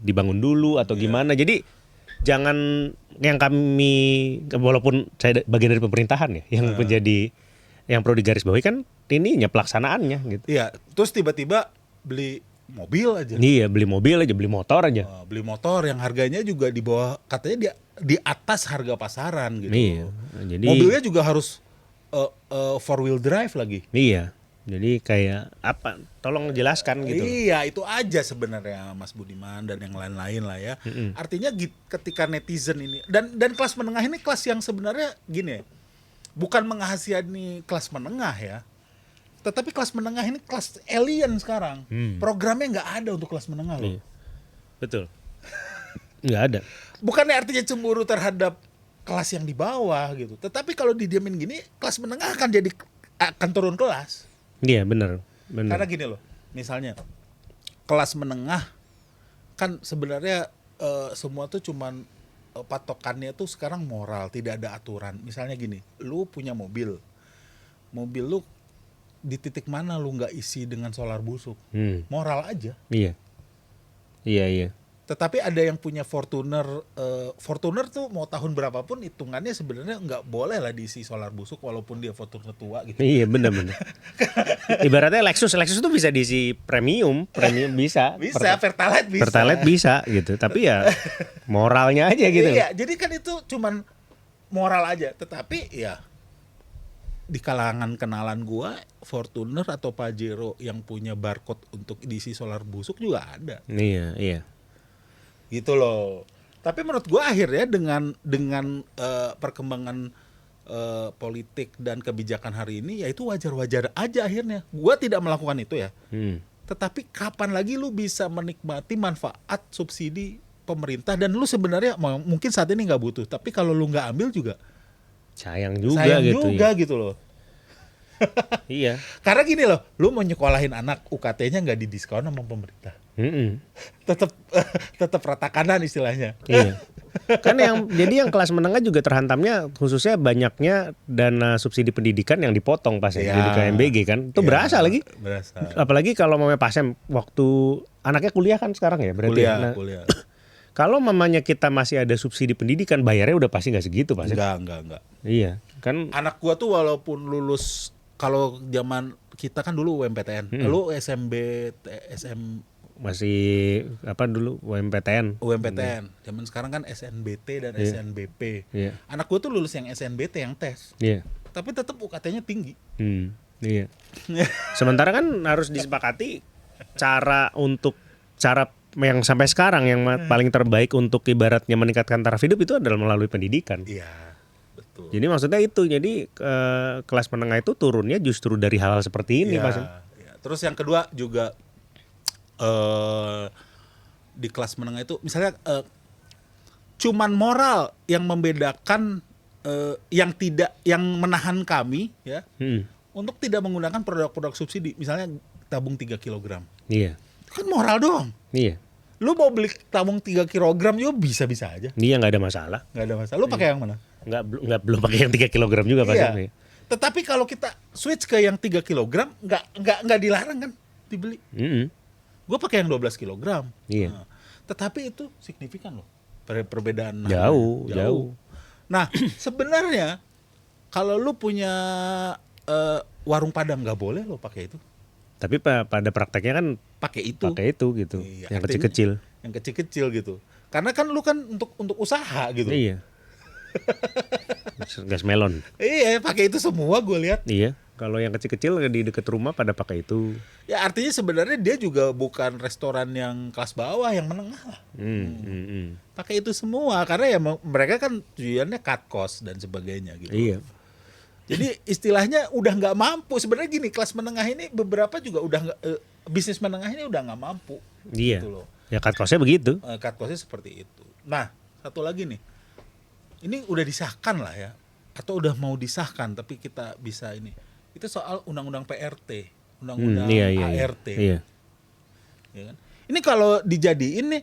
dibangun dulu atau gimana. Jadi jangan yang kami, walaupun saya bagian dari pemerintahan ya, yang menjadi yang perlu digarisbawahi kan ininya pelaksanaannya gitu. Iya, terus tiba-tiba beli mobil aja. Iya, beli mobil aja, beli motor aja. Beli motor yang harganya juga di bawah, katanya di atas harga pasaran gitu. Iya. Jadi mobilnya juga harus 4-wheel drive lagi. Iya. Jadi kayak apa? Tolong jelaskan gitu. Iya, itu aja sebenarnya Mas Budiman dan yang lain-lain lah ya. Artinya ketika netizen ini dan kelas menengah ini kelas yang sebenarnya gini ya. Bukan menghasihani kelas menengah ya. Tetapi kelas menengah ini kelas alien sekarang. Programnya nggak ada untuk kelas menengah loh. Betul. Nggak ada. Bukannya artinya cemburu terhadap kelas yang di bawah gitu. Tetapi kalau didiamin gini, kelas menengah akan turun kelas. Iya, benar. Karena gini loh, misalnya kelas menengah kan sebenarnya semua tuh cuman patokannya tuh sekarang moral, tidak ada aturan. Misalnya gini, lu punya mobil lu di titik mana lu nggak isi dengan solar busuk, moral aja. Iya. Tetapi ada yang punya Fortuner tuh mau tahun berapapun hitungannya sebenarnya nggak boleh lah diisi solar busuk walaupun dia Fortuner tua gitu. Iya, benar. Ibaratnya Lexus tuh bisa diisi premium bisa. Pertalite bisa gitu. Tapi ya moralnya aja gitu. Iya, jadi kan itu cuman moral aja. Tetapi ya di kalangan kenalan gua Fortuner atau Pajero yang punya barcode untuk diisi solar busuk juga ada. Iya. Gitu loh. Tapi menurut gue akhirnya dengan perkembangan politik dan kebijakan hari ini, ya itu wajar-wajar aja akhirnya. Gue tidak melakukan itu ya. Tetapi kapan lagi lu bisa menikmati manfaat subsidi pemerintah dan lu sebenarnya mungkin saat ini nggak butuh, tapi kalau lu nggak ambil juga sayang juga gitu loh. Iya. Karena gini loh, lu mau nyekolahin anak UKT-nya nggak didiskon sama pemerintah. Tetap tetap rata kanan istilahnya. Iya. Kan jadi yang kelas menengah juga terhantamnya khususnya banyaknya dana subsidi pendidikan yang dipotong pas Iya. jadi KMBG kan. Itu Iya, berasa lagi. Berasa. Apalagi kalau mamanya pasien waktu anaknya kuliah kan sekarang ya berarti. Kuliah, Nah, kuliah. kalau mamanya kita masih ada subsidi pendidikan bayarnya udah pasti nggak segitu pasti. Enggak. Iya, kan Anak gua tuh walaupun lulus, kalau zaman kita kan dulu UMPTN, lu SMB, masih apa dulu UMPTN. UMPTN. Zaman sekarang kan SNBT dan SNBP. Iya. Anak gua tuh lulus yang SNBT yang tes. Iya. Tapi tetap UKT-nya tinggi. Iya. Sementara kan harus disepakati cara yang sampai sekarang yang paling terbaik untuk ibaratnya meningkatkan taraf hidup itu adalah melalui pendidikan. Iya, betul. Jadi maksudnya itu, jadi kelas menengah itu turunnya justru dari hal-hal seperti ini, Iya, Mas. iya. Terus yang kedua juga di kelas menengah itu misalnya cuman moral yang membedakan yang menahan kami ya untuk tidak menggunakan produk-produk subsidi, misalnya tabung 3 kg. Iya. Kan moral doang. Iya. Lu mau beli tabung 3 kg juga bisa-bisa aja. Iya, nggak ada masalah. Nggak ada masalah. Lu pakai yang mana? Belum pakai yang 3 kg juga pasti. Iya. Tetapi kalau kita switch ke yang 3 kg, nggak dilarang kan dibeli. Gue pakai yang 12 kg. Iya. Nah, tetapi itu signifikan loh perbedaan. Jauh. Nah, sebenarnya kalau lu punya warung Padang nggak boleh lo pakai itu. Tapi pada prakteknya kan Pakai itu gitu. Iya, Yang artinya kecil-kecil. Yang kecil-kecil gitu. Karena kan lu kan untuk usaha gitu. Iya. Gas melon. Iya, pakai itu semua gue lihat. Iya. Kalau yang kecil-kecil di dekat rumah pada pakai itu. Ya artinya sebenarnya dia juga bukan restoran yang kelas bawah, yang menengah lah. Pakai itu semua karena ya mereka kan tujuannya cut cost dan sebagainya gitu. Iya. Jadi istilahnya udah nggak mampu. Sebenarnya gini, kelas menengah ini beberapa juga udah nggak, bisnis menengah ini udah nggak mampu. Iya. Gitu loh. Ya cut cost-nya begitu. Cut cost-nya seperti itu. Nah, satu lagi nih. Ini udah disahkan lah ya. Atau udah mau disahkan tapi kita bisa ini. Itu soal undang-undang PRT, undang-undang ART. Iya. Ya kan? Ini kalau dijadiin nih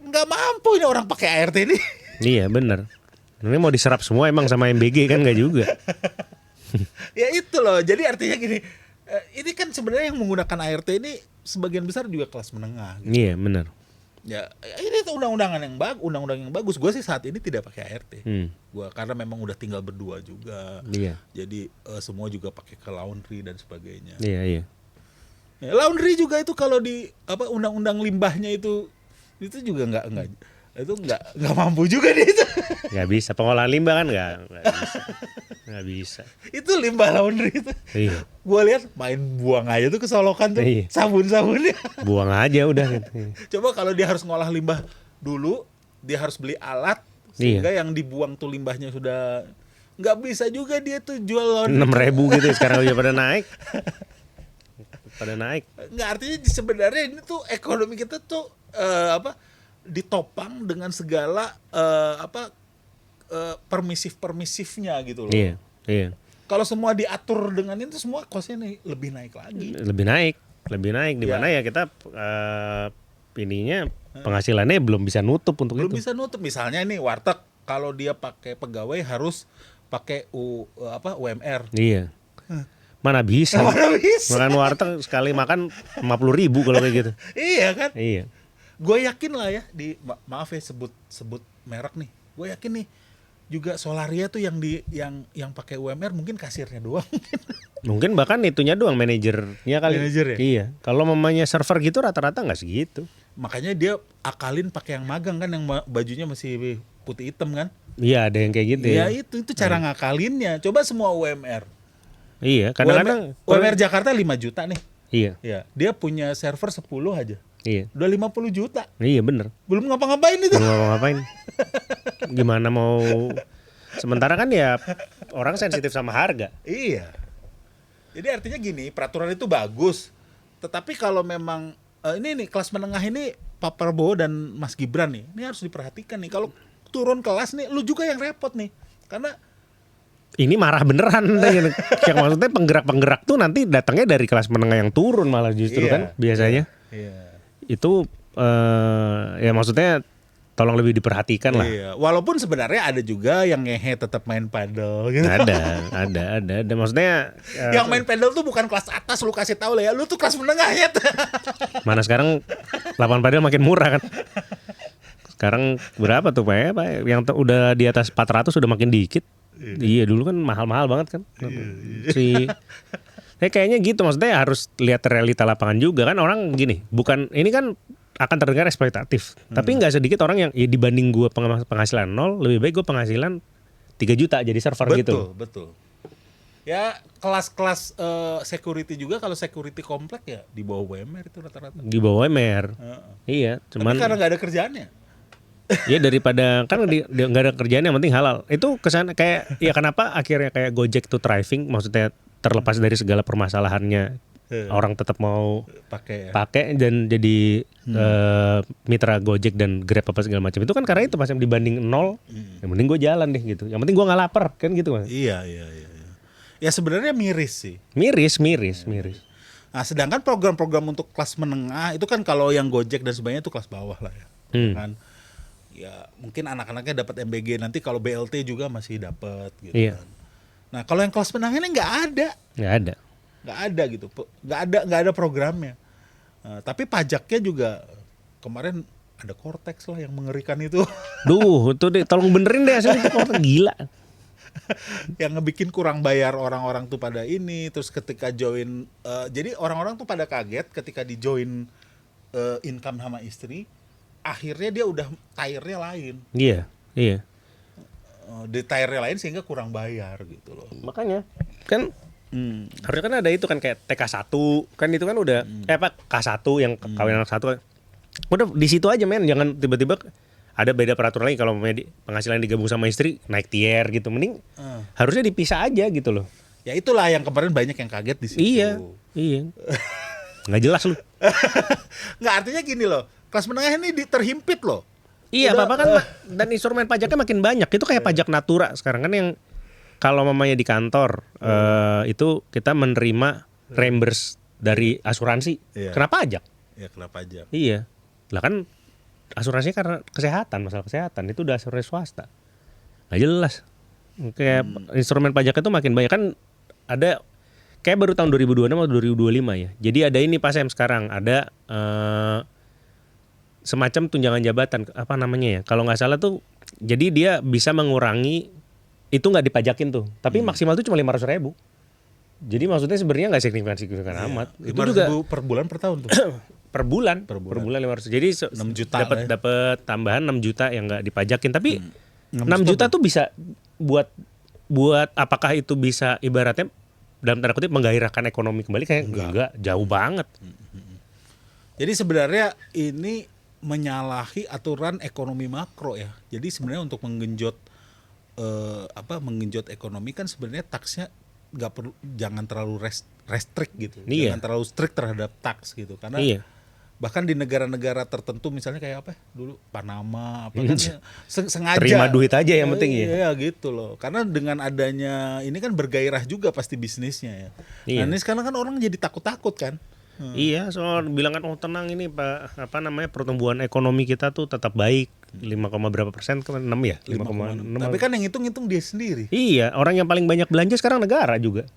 nggak mampu ini orang pakai ART ini. Iya, benar. Ini mau diserap semua emang sama MBG kan nggak juga. Ya itu loh. Jadi artinya gini, ini kan sebenarnya yang menggunakan ART ini sebagian besar juga kelas menengah. Gitu. Iya, benar. Ya ini tuh undang-undang yang bagus. Gue sih saat ini tidak pakai ART. Gua karena memang udah tinggal berdua juga. Iya. Jadi semua juga pakai ke laundry dan sebagainya. Iya. Ya, laundry juga itu kalau di undang-undang limbahnya itu juga nggak mampu juga deh itu. Nggak bisa, pengolahan limbah kan nggak bisa. Itu limbah laundry itu. Iya. Gua lihat main buang aja tuh ke solokan tuh. Iya. Sabun-sabunnya. Buang aja udah gitu. Coba kalau dia harus ngolah limbah dulu, dia harus beli alat sehingga yang dibuang tuh limbahnya sudah nggak bisa juga dia tuh jual laundry 6.000 gitu sekarang udah pada naik. Nggak, artinya sebenarnya ini tuh ekonomi kita tuh ditopang dengan segala permisifnya gitu loh. Iya. Kalau semua diatur dengan itu semua kosnya lebih naik lagi. Lebih naik di mana ya kita penghasilannya belum bisa nutup untuk Belum itu. bisa nutup. Misalnya nih warteg kalau dia pakai pegawai harus pakai UMR. Iya. Mana bisa? Makan warteg sekali makan 50.000 kalau kayak gitu. Iya kan? Iya. Gue yakin lah ya maaf ya sebut merek nih. Gue yakin nih juga Solaria tuh yang pakai UMR mungkin kasirnya doang. Mungkin bahkan itunya doang manajernya kali. Manajer ya? Iya. Kalau mamanya server gitu rata-rata nggak segitu. Makanya dia akalin pakai yang magang kan, yang bajunya masih putih hitam kan? Iya, ada yang kayak gitu ya. ya. Itu cara ngakalinnya. Coba semua UMR. Iya, kadang-kadang UMR Jakarta 5 juta nih. Iya. Ya, dia punya server 10 aja. Iya. Udah 50 juta. Iya, bener. Belum ngapa-ngapain itu. Belum ngapa-ngapain. Gimana mau sementara kan ya orang sensitif sama harga. Iya. Jadi artinya gini, peraturan itu bagus. Tetapi kalau memang ini nih kelas menengah ini Pak Prabowo dan Mas Gibran nih, ini harus diperhatikan nih. Kalau turun kelas nih, lu juga yang repot nih. Karena ini marah beneran. Yang maksudnya penggerak-penggerak tuh nanti datangnya dari kelas menengah yang turun malah justru kan biasanya. Itu ya maksudnya tolong lebih diperhatikan lah. Walaupun sebenarnya ada juga yang ngehe tetap main padel gitu. Ada. Maksudnya yang main padel tuh bukan kelas atas, lu kasih tahu lah ya. Lu tuh kelas menengah ya. Mana sekarang lapangan padel makin murah kan. Sekarang berapa tuh Pak? Yang udah di atas 400 udah makin dikit. Iya dulu kan mahal-mahal banget kan. Kayaknya gitu, maksudnya harus lihat realita lapangan juga kan. Orang gini, bukan ini kan akan terdengar eksploitatif. Tapi nggak sedikit orang yang ya dibanding gue penghasilan 0, lebih baik gue penghasilan 3 juta jadi server gitu. Betul. Ya kelas-kelas security juga, kalau security komplek ya di bawah UMR itu rata-rata. Di bawah UMR. Iya, cuman tapi karena nggak ada kerjaannya. Ya daripada kan nggak ada kerjaan yang penting halal. Itu kesana kayak ya kenapa akhirnya kayak Gojek tuh thriving, maksudnya terlepas dari segala permasalahannya. Orang tetap mau pakai dan jadi mitra Gojek dan Grab apa segala macam itu kan karena itu pas dibanding 0 yang penting gue jalan deh gitu, yang penting gue nggak lapar kan gitu Mas. Iya ya sebenarnya miris sih, miris. Nah sedangkan program-program untuk kelas menengah itu kan kalau yang Gojek dan sebagainya itu kelas bawah lah ya. Kan ya mungkin anak-anaknya dapat MBG, nanti kalau BLT juga masih dapat gitu kan. Nah kalau yang kelas menengah ini nggak ada gitu, nggak ada programnya. Tapi pajaknya juga kemarin ada Cortex lah yang mengerikan itu. Duh, itu deh tolong benerin deh asli itu Cortex gila. Yang ngebikin kurang bayar orang-orang tuh pada ini, terus ketika join, jadi orang-orang tuh pada kaget ketika di join income sama istri, akhirnya dia udah tire-nya lain. Iya. Di tire-nya lain sehingga kurang bayar gitu loh. Makanya kan harusnya kan ada itu kan kayak TK1 kan itu kan udah K1 yang kawin anak 1 kan. Udah di situ aja men, jangan tiba-tiba ada beda peraturan lagi kalau penghasilan digabung sama istri naik tier gitu, mending harusnya dipisah aja gitu loh. Ya itulah yang kemarin banyak yang kaget di situ. Iya. Nggak jelas lu. Nggak, artinya gini loh, kelas menengah ini terhimpit loh. Iya, apa kan dan instrumen pajaknya makin banyak. Itu kayak pajak natura sekarang kan yang kalau mamanya di kantor itu kita menerima reimburse dari asuransi. Kena pajak. Ya kena pajak. Iya. Lah kan asuransinya karena kesehatan, masalah kesehatan itu udah asuransi swasta. Nggak jelas. Kayak instrumen pajaknya itu makin banyak kan, ada kayak baru tahun 2026 atau 2025 ya. Jadi ada ini Pak Sam sekarang ada semacam tunjangan jabatan, apa namanya ya? Kalau nggak salah tuh, jadi dia bisa mengurangi itu nggak dipajakin tuh, tapi maksimal tuh cuma 500.000. Jadi maksudnya sebenarnya nggak signifikan amat. Itu juga per bulan per tahun tuh. per bulan 500. Jadi 6 juta dapat tambahan 6 juta yang nggak dipajakin. Tapi 6 juta tuh bisa buat apakah itu bisa ibaratnya dalam tanda kutip menggairahkan ekonomi kembali? Kayak enggak, jauh banget. Jadi sebenarnya ini menyalahi aturan ekonomi makro ya. Jadi sebenarnya untuk menggenjot ekonomi kan sebenarnya taksnya nggak perlu, jangan terlalu restrict gitu. Jangan terlalu strict terhadap taks gitu, karena bahkan di negara-negara tertentu misalnya kayak apa dulu Panama apa kan sengaja terima duit aja yang penting ya gitu loh, karena dengan adanya ini kan bergairah juga pasti bisnisnya ya. Nah ini sekarang kan orang jadi takut-takut kan. Iya, soal bilang kan tenang ini Pak, apa namanya, pertumbuhan ekonomi kita tuh tetap baik 5, berapa persen kan 6 ya 5,6. Tapi kan yang hitung dia sendiri. Iya, orang yang paling banyak belanja sekarang negara juga.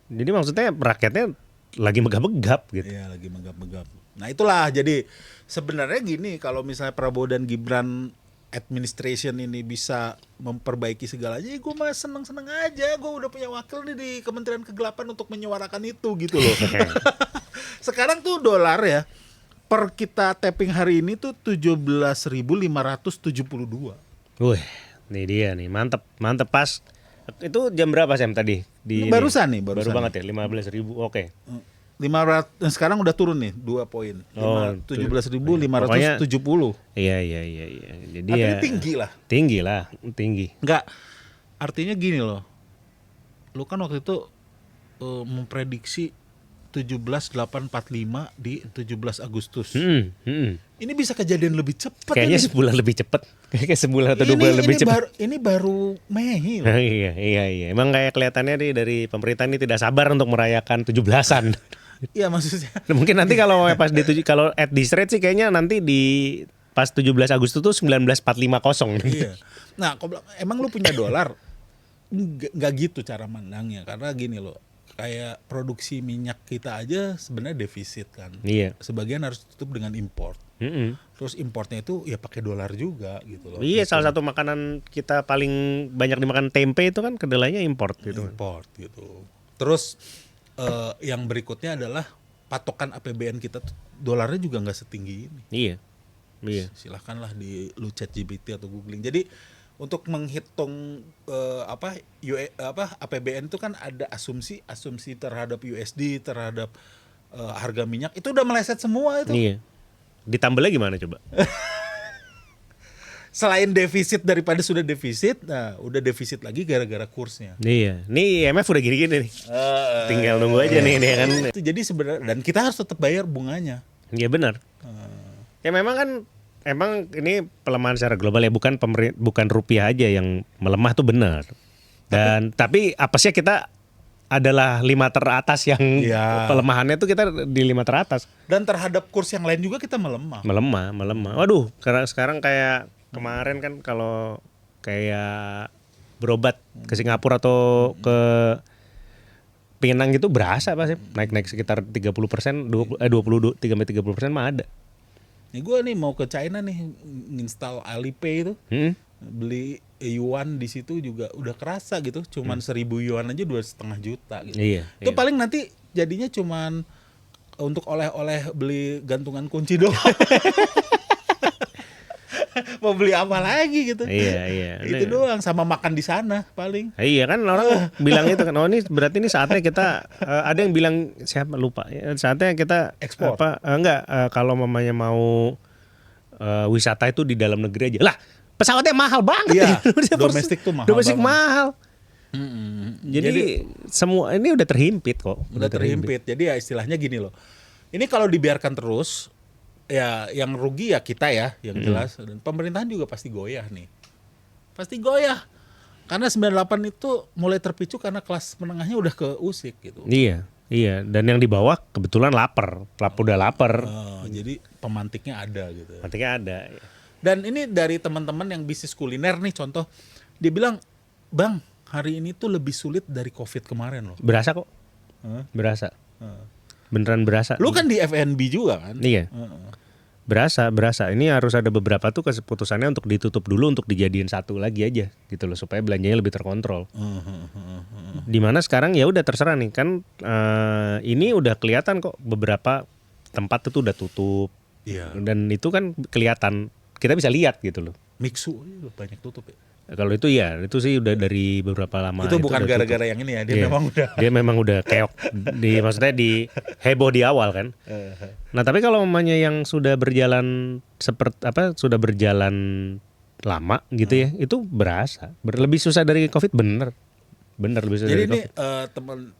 Jadi maksudnya rakyatnya lagi megap-megap gitu. Iya, lagi megap-megap. Nah itulah, jadi sebenarnya gini, kalau misalnya Prabowo dan Gibran administration ini bisa memperbaiki segalanya, ya gue mah seneng-seneng aja. Gue udah punya wakil nih di Kementerian Kegelapan untuk menyuarakan itu gitu loh. Sekarang tuh dolar ya, per kita tapping hari ini tuh 17.572. Wih, ini dia nih, mantep pas. Itu jam berapa Sam tadi? Barusan baru banget ya, 15.000, oke. 500, sekarang udah turun nih 2 poin. 17.570. Iya. Jadi artinya ya tinggi. Enggak, artinya gini loh. Lu kan waktu itu memprediksi 17.845 di 17 Agustus. Hmm. Ini bisa kejadian lebih cepat. Kayaknya sebulan lebih cepat. Kayak sebulan atau 2 bulan lebih cepat. Ini baru Mei loh. Iya. Emang kayak kelihatannya nih dari pemerintah ini tidak sabar untuk merayakan 17-an. Iya maksudnya. Nah, mungkin nanti kalau pas kalau at this rate sih kayaknya nanti di pas 17 Agustus tuh 19.450. Iya. Nah, emang lu punya dolar? Nggak gitu cara mandangnya, karena gini loh, kayak produksi minyak kita aja sebenarnya defisit kan. Iya. Sebagian harus tutup dengan import. Terus importnya itu ya pakai dolar juga gitu loh. Iya, gitu. salah satu makanan kita paling banyak dimakan tempe itu kan kedelainya import gitu. Import gitu. Terus yang berikutnya adalah patokan APBN kita tuh dolarnya juga nggak setinggi ini. Iya. Silahkanlah di lu ChatGPT atau googling. Jadi untuk menghitung APBN itu kan ada asumsi terhadap USD, terhadap harga minyak itu udah meleset semua itu. Iya. Ditambah lagi gimana coba? Selain defisit, daripada sudah defisit, nah udah defisit lagi gara-gara kursnya. Iya. Nih IMF udah gini-gini nih. Tinggal nunggu aja nih kan. Itu jadi sebenarnya, dan kita harus tetap bayar bunganya. Iya benar. Ya memang kan emang ini pelemahan secara global ya, bukan rupiah aja yang melemah tuh benar. Dan tapi apesnya kita adalah 5 teratas yang pelemahannya tuh kita di 5 teratas. Dan terhadap kurs yang lain juga kita melemah. Melemah. Waduh, karena sekarang kayak kemarin kan kalau kayak berobat ke Singapura atau ke Penang gitu berasa pasti naik sekitar 30%, 30% mah ada. Nih gue nih mau ke China nih install Alipay itu, beli yuan di situ juga udah kerasa gitu, cuman 1.000 yuan aja 2,5 juta gitu. Iya. Itu paling nanti jadinya cuman untuk oleh-oleh beli gantungan kunci doang. Mau beli apa lagi gitu? Iya. Itu doang, sama makan di sana paling. Iya kan orang bilang itu kan, oh ini berarti ini saatnya kita ada yang bilang siapa lupa ya, saatnya kita ekspor. Kalau mamanya mau wisata itu di dalam negeri aja lah, pesawatnya mahal banget. Iya, ya. domestik tuh mahal. Domestik banget. mahal. Jadi semua ini udah terhimpit kok. Udah terhimpit. Jadi ya istilahnya gini loh. Ini kalau dibiarkan terus, ya yang rugi ya kita ya, yang jelas. Dan pemerintahan juga pasti goyah nih. Pasti goyah. Karena 98 itu mulai terpicu karena kelas menengahnya udah keusik gitu. Iya. Dan yang di bawah kebetulan udah lapar. Jadi pemantiknya ada gitu. Pemantiknya ada. Dan ini dari teman-teman yang bisnis kuliner nih, contoh, dia bilang, Bang, hari ini tuh lebih sulit dari COVID kemarin loh. Berasa kok. Berasa. Beneran berasa. Lu kan di F&B juga kan? Iya. Berasa. Ini harus ada beberapa tuh keputusannya untuk ditutup dulu untuk dijadiin satu lagi aja gitu loh, supaya belanjanya lebih terkontrol. Dimana sekarang ya udah terserah nih kan, ini udah kelihatan kok beberapa tempat itu udah tutup. Iya. Dan itu kan kelihatan, kita bisa lihat gitu loh. Mixu banyak tutup ya. Kalau itu ya, itu sih udah dari beberapa lama. Itu bukan gara-gara yang ini ya, dia memang udah keok maksudnya di heboh di awal kan. Nah, tapi kalau mamanya yang sudah berjalan sudah berjalan lama gitu ya, itu berasa lebih susah dari COVID, bener lebih susah jadi dari ini COVID. teman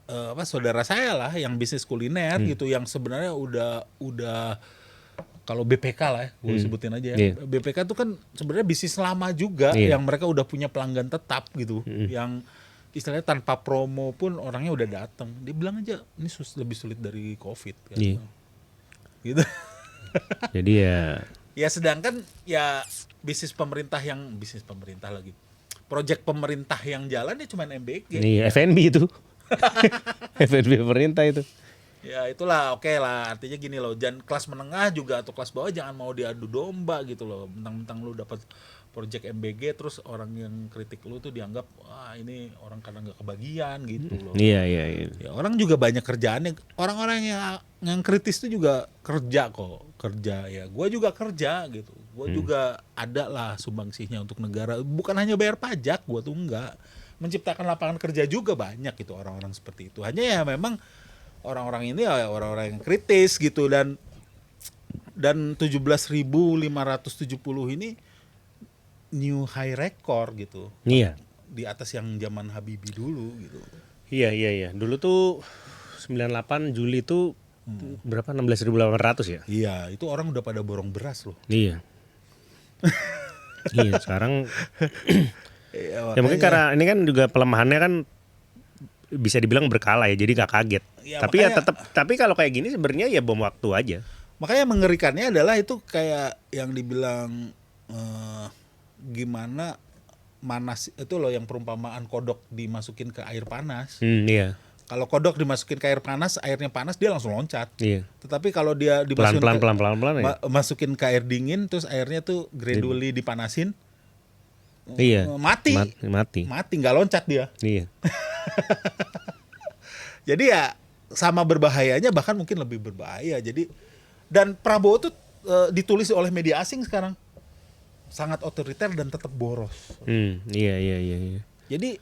saudara saya lah yang bisnis kuliner gitu, yang sebenarnya udah kalau BPK lah ya, gue sebutin aja ya. BPK itu kan sebenarnya bisnis lama juga, yang mereka udah punya pelanggan tetap gitu, yang istilahnya tanpa promo pun orangnya udah datang. Dia bilang aja ini lebih sulit dari COVID kan. Gitu. Jadi ya sedangkan ya bisnis pemerintah lagi. Proyek pemerintah yang jalan ya cuma MBG. Iya, F&B itu. F&B pemerintah itu. Ya itulah, oke lah, artinya gini loh, jangan kelas menengah juga atau kelas bawah jangan mau diadu domba gitu loh. Mentang-mentang lu dapat project MBG terus orang yang kritik lu tuh dianggap wah ini orang karena nggak kebagian gitu loh. Iya. Ya, orang juga banyak kerjaannya. Orang-orang yang kritis tuh juga kerja ya. Gue juga kerja gitu. Gue juga ada lah sumbangsihnya untuk negara. Bukan hanya bayar pajak, gue tuh enggak. Menciptakan lapangan kerja juga banyak gitu orang-orang seperti itu. Hanya ya memang orang-orang ini ya orang-orang yang kritis gitu, dan 17.570 ini new high record gitu. Iya. Di atas yang zaman Habibie dulu gitu. Iya. Dulu tuh 98 Juli itu berapa 16.800 ya? Iya, itu orang udah pada borong beras loh. Iya. Iya, sekarang Iya, ya mungkin karena ini kan juga pelemahannya kan bisa dibilang berkala ya, jadi nggak kaget. Ya, Tapi ya makanya- tetap, tapi kalau kayak gini sebenarnya ya bom waktu aja. Makanya mengerikannya adalah itu kayak yang dibilang gimana manas itu loh, yang perumpamaan kodok dimasukin ke air panas. Iya, Kalau kodok dimasukin ke air panas, airnya panas dia langsung loncat. iya. Tetapi kalau dia dimasukin Pelan-pelan ya. masukin ke air dingin, terus airnya tuh gradually dipanasin, Iya. mati, Mati. nggak loncat dia. Iya. Jadi ya sama berbahayanya, bahkan mungkin lebih berbahaya. Jadi dan Prabowo tuh ditulis oleh media asing sekarang sangat otoriter dan tetap boros. Iya. Jadi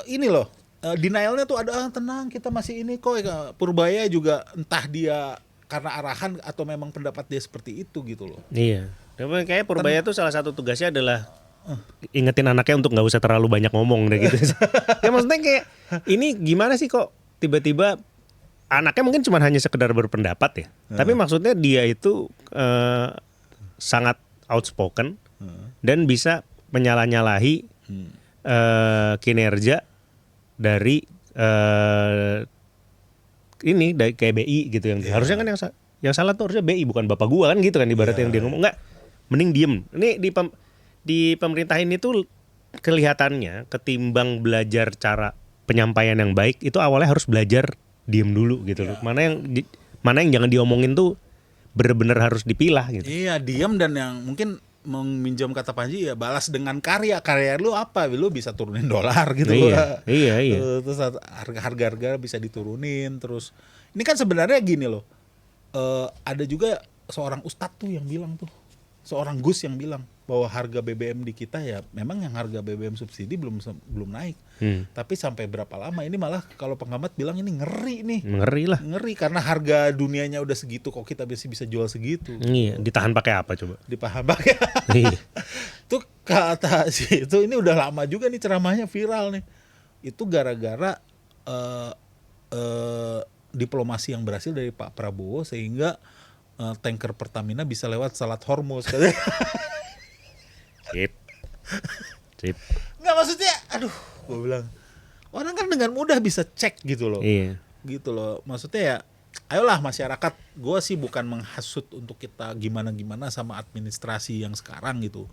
ini loh, denialnya tuh ada, tenang kita masih ini kok. Purbaya juga entah dia karena arahan atau memang pendapat dia seperti itu gitu loh. Iya. Tapi kayak Purbaya tuh salah satu tugasnya adalah ingetin anaknya untuk nggak usah terlalu banyak ngomong deh gitu. Ya maksudnya kayak ini gimana sih kok tiba-tiba anaknya mungkin cuma hanya sekedar berpendapat ya. Tapi maksudnya dia itu sangat outspoken dan bisa menyalah-nyalahi kinerja dari ini dari kayak BI gitu yang harusnya kan yang salah tuh harusnya BI bukan bapak gua kan gitu kan ibaratnya yang dia ngomong enggak mending diem. Ini di pemerintah ini tuh kelihatannya ketimbang belajar cara penyampaian yang baik itu awalnya harus belajar diem dulu gitu loh. Mana yang jangan diomongin tuh bener-bener harus dipilah gitu. Iya, diam, dan yang mungkin meminjam kata Panji ya balas dengan karya lu apa, lu bisa turunin dolar gitu. Iya. Terus harga-harga bisa diturunin. Terus ini kan sebenarnya gini loh, ada juga seorang ustadz tuh yang bilang tuh, seorang Gus yang bilang bahwa harga BBM di kita ya memang yang harga BBM subsidi belum naik. Tapi sampai berapa lama ini malah kalau pengamat bilang ini ngeri nih. Ngeri lah. Ngeri karena harga dunianya udah segitu kok kita bisa jual segitu. Iya, ditahan pakai apa coba? Dipaham pakai. Iya. Itu kata sih itu ini udah lama juga nih ceramahnya viral nih. Itu gara-gara diplomasi yang berhasil dari Pak Prabowo sehingga tanker Pertamina bisa lewat Selat Hormuz. Sip. Nggak, maksudnya aduh, gue bilang orang kan dengan mudah bisa cek gitu loh. Iya. Gitu loh. Maksudnya ya ayolah masyarakat, gue sih bukan menghasut untuk kita gimana-gimana sama administrasi yang sekarang gitu.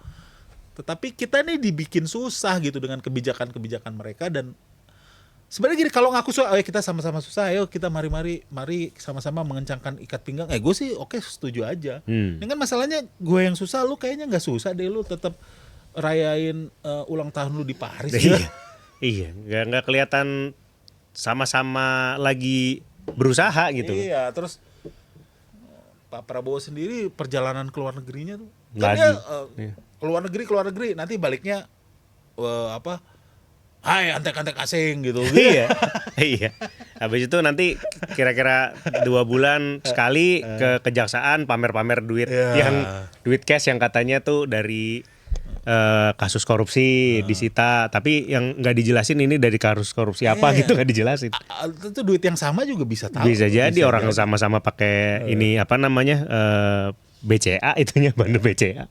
Tetapi kita nih dibikin susah gitu dengan kebijakan-kebijakan mereka. Dan sebenarnya gini, kalau ngaku susah, ayo kita sama-sama susah, ayo kita mari sama-sama mengencangkan ikat pinggang. Gue sih oke, setuju aja. Ini kan masalahnya gue yang susah, lu kayaknya nggak susah deh, lu tetap rayain ulang tahun lu di Paris. Iya, nggak kelihatan sama-sama lagi berusaha gitu. Iya, terus Pak Prabowo sendiri perjalanan ke luar negerinya tuh kan Lagi. dia Iya. keluar negeri nanti baliknya hai antek-antek asing gitu. Iya. Habis itu nanti kira-kira 2 bulan sekali ke kejaksaan pamer-pamer duit yang duit cash yang katanya tuh dari kasus korupsi disita, tapi yang nggak dijelasin ini dari kasus korupsi apa gitu, nggak dijelasin. Itu duit yang sama juga bisa tahu. Bisa jadi orang sama-sama pakai ini apa namanya BCA itunya bandar BCA.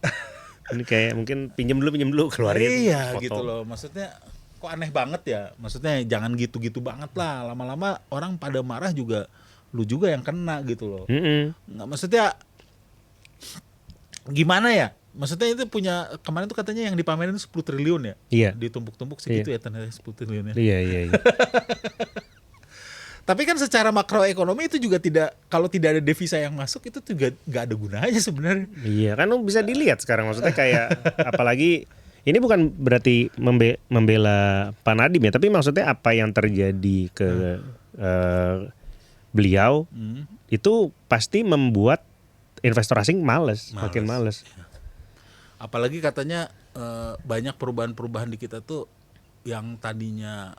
Ini kayak mungkin pinjam dulu keluarin Iya foto. gitu loh, maksudnya kok aneh banget ya, maksudnya jangan gitu-gitu banget lah, lama-lama orang pada marah juga, lu juga yang kena gitu loh. Nggak, maksudnya gimana ya, maksudnya itu punya kemarin tuh katanya yang dipamerin 10 triliun ya. Iya. Ditumpuk-tumpuk segitu ya ternyata 10 triliun ya. Iya. Tapi kan secara makroekonomi itu juga tidak, kalau tidak ada devisa yang masuk itu juga nggak ada gunanya sebenarnya. Iya kan bisa dilihat sekarang, maksudnya kayak apalagi ini bukan berarti membela Pak Nadiem ya, tapi maksudnya apa yang terjadi ke beliau itu pasti membuat investor asing makin males. Apalagi katanya banyak perubahan-perubahan di kita tuh yang tadinya,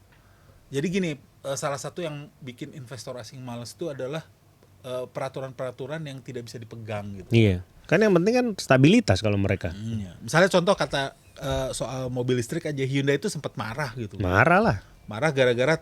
jadi gini, salah satu yang bikin investor asing males itu adalah peraturan-peraturan yang tidak bisa dipegang gitu. Iya, kan yang penting kan stabilitas kalau mereka. Misalnya contoh kata soal mobil listrik aja, Hyundai itu sempat marah gitu. Marah lah. Marah gara-gara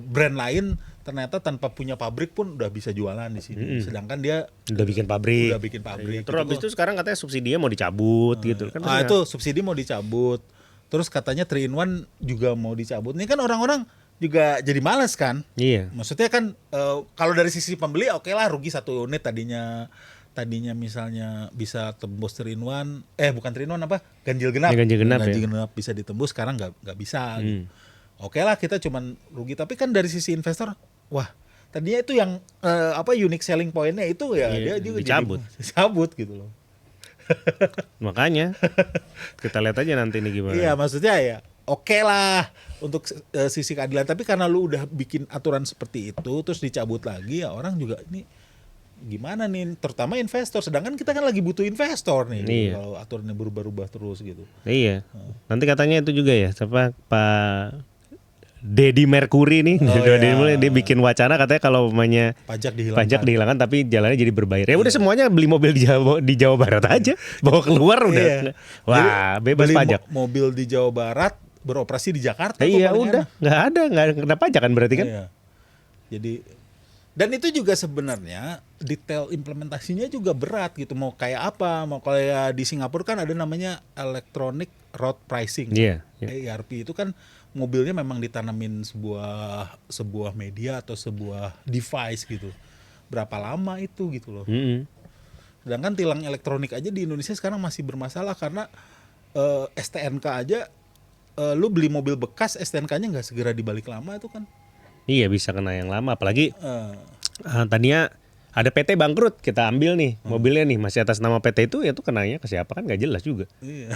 brand lain ternyata tanpa punya pabrik pun udah bisa jualan di sini. Sedangkan dia Udah bikin pabrik. udah bikin pabrik. Terus habis itu sekarang katanya subsidinya mau dicabut gitu kan. Itu subsidi mau dicabut. Terus katanya 3-in-1 juga mau dicabut. Ini kan orang-orang juga jadi males kan. Iya. Maksudnya kan kalau dari sisi pembeli oke lah, rugi 1 unit tadinya misalnya bisa tembus 3-in-1, bukan 3-in-1 apa? Ganjil genap. Ya, ganjil genap bisa ditembus, sekarang nggak bisa. Gitu. Oke lah, kita cuman rugi, tapi kan dari sisi investor, wah, tadinya itu yang unique selling point-nya itu ya dia juga dicabut gitu loh. Makanya kita lihat aja nanti nih gimana. Iya, maksudnya ya oke lah untuk sisi keadilan, tapi karena lu udah bikin aturan seperti itu terus dicabut lagi, ya orang juga ini gimana nih, terutama investor, sedangkan kita kan lagi butuh investor nih. Iya. Kalau aturannya berubah-ubah terus gitu. Iya. Nanti katanya itu juga ya, siapa Pak Deddy Mercury nih, dia bikin wacana katanya kalau namanya Pajak dihilangkan tapi jalannya jadi berbayar. Ya udah semuanya beli mobil di Jawa Barat aja, bawa keluar udah. Iya. Wah, bebas beli pajak. Mobil di Jawa Barat beroperasi di Jakarta. Iya udah, nggak kena pajak kan berarti kan? Iya. Jadi, dan itu juga sebenarnya detail implementasinya juga berat gitu. Mau kayak apa? Mau kayak di Singapura kan ada namanya electronic road pricing. Iya. ERP itu kan mobilnya memang ditanamin sebuah media atau sebuah device gitu. Berapa lama itu gitu loh. Sedangkan tilang elektronik aja di Indonesia sekarang masih bermasalah karena STNK aja, lu beli mobil bekas STNK-nya nggak segera dibalik lama itu kan. Iya, bisa kena yang lama, apalagi tadinya ada PT bangkrut, kita ambil nih mobilnya nih masih atas nama PT itu, ya tuh kenanya ke siapa kan nggak jelas juga. Iya.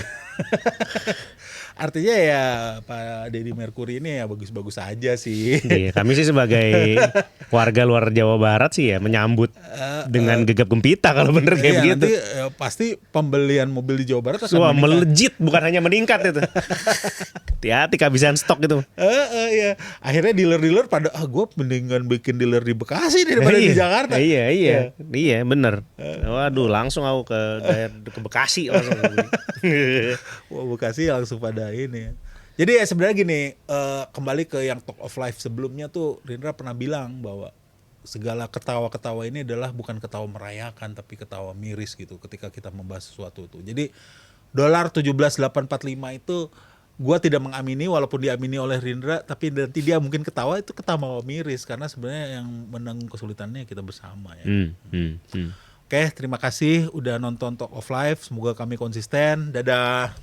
Artinya ya Pak Deddy Mercury ini ya bagus-bagus aja sih. Iya, kami sih sebagai warga luar Jawa Barat sih ya menyambut dengan gegap gempita kalau bener kayak iya, begitu. Nanti pasti pembelian mobil di Jawa Barat akan Wah, melejit bukan hanya meningkat itu. Hati-hati kehabisan stok itu. Iya. Akhirnya dealer-dealer pada gue mendingan bikin dealer di Bekasi daripada di Jakarta. Iya, bener. Waduh, langsung aku ke Bekasi langsung. Wah, Bekasi langsung pada ini. Jadi ya sebenarnya gini, kembali ke yang Talk of Life sebelumnya tuh, Rindra pernah bilang bahwa segala ketawa-ketawa ini adalah bukan ketawa merayakan tapi ketawa miris gitu ketika kita membahas sesuatu itu. Jadi dolar 17.845 itu gua tidak mengamini, walaupun diamini oleh Rindra, tapi nanti dia mungkin ketawa, itu ketawa miris karena sebenarnya yang menanggung kesulitannya kita bersama ya. Oke, terima kasih udah nonton Talk of Life. Semoga kami konsisten. Dadah.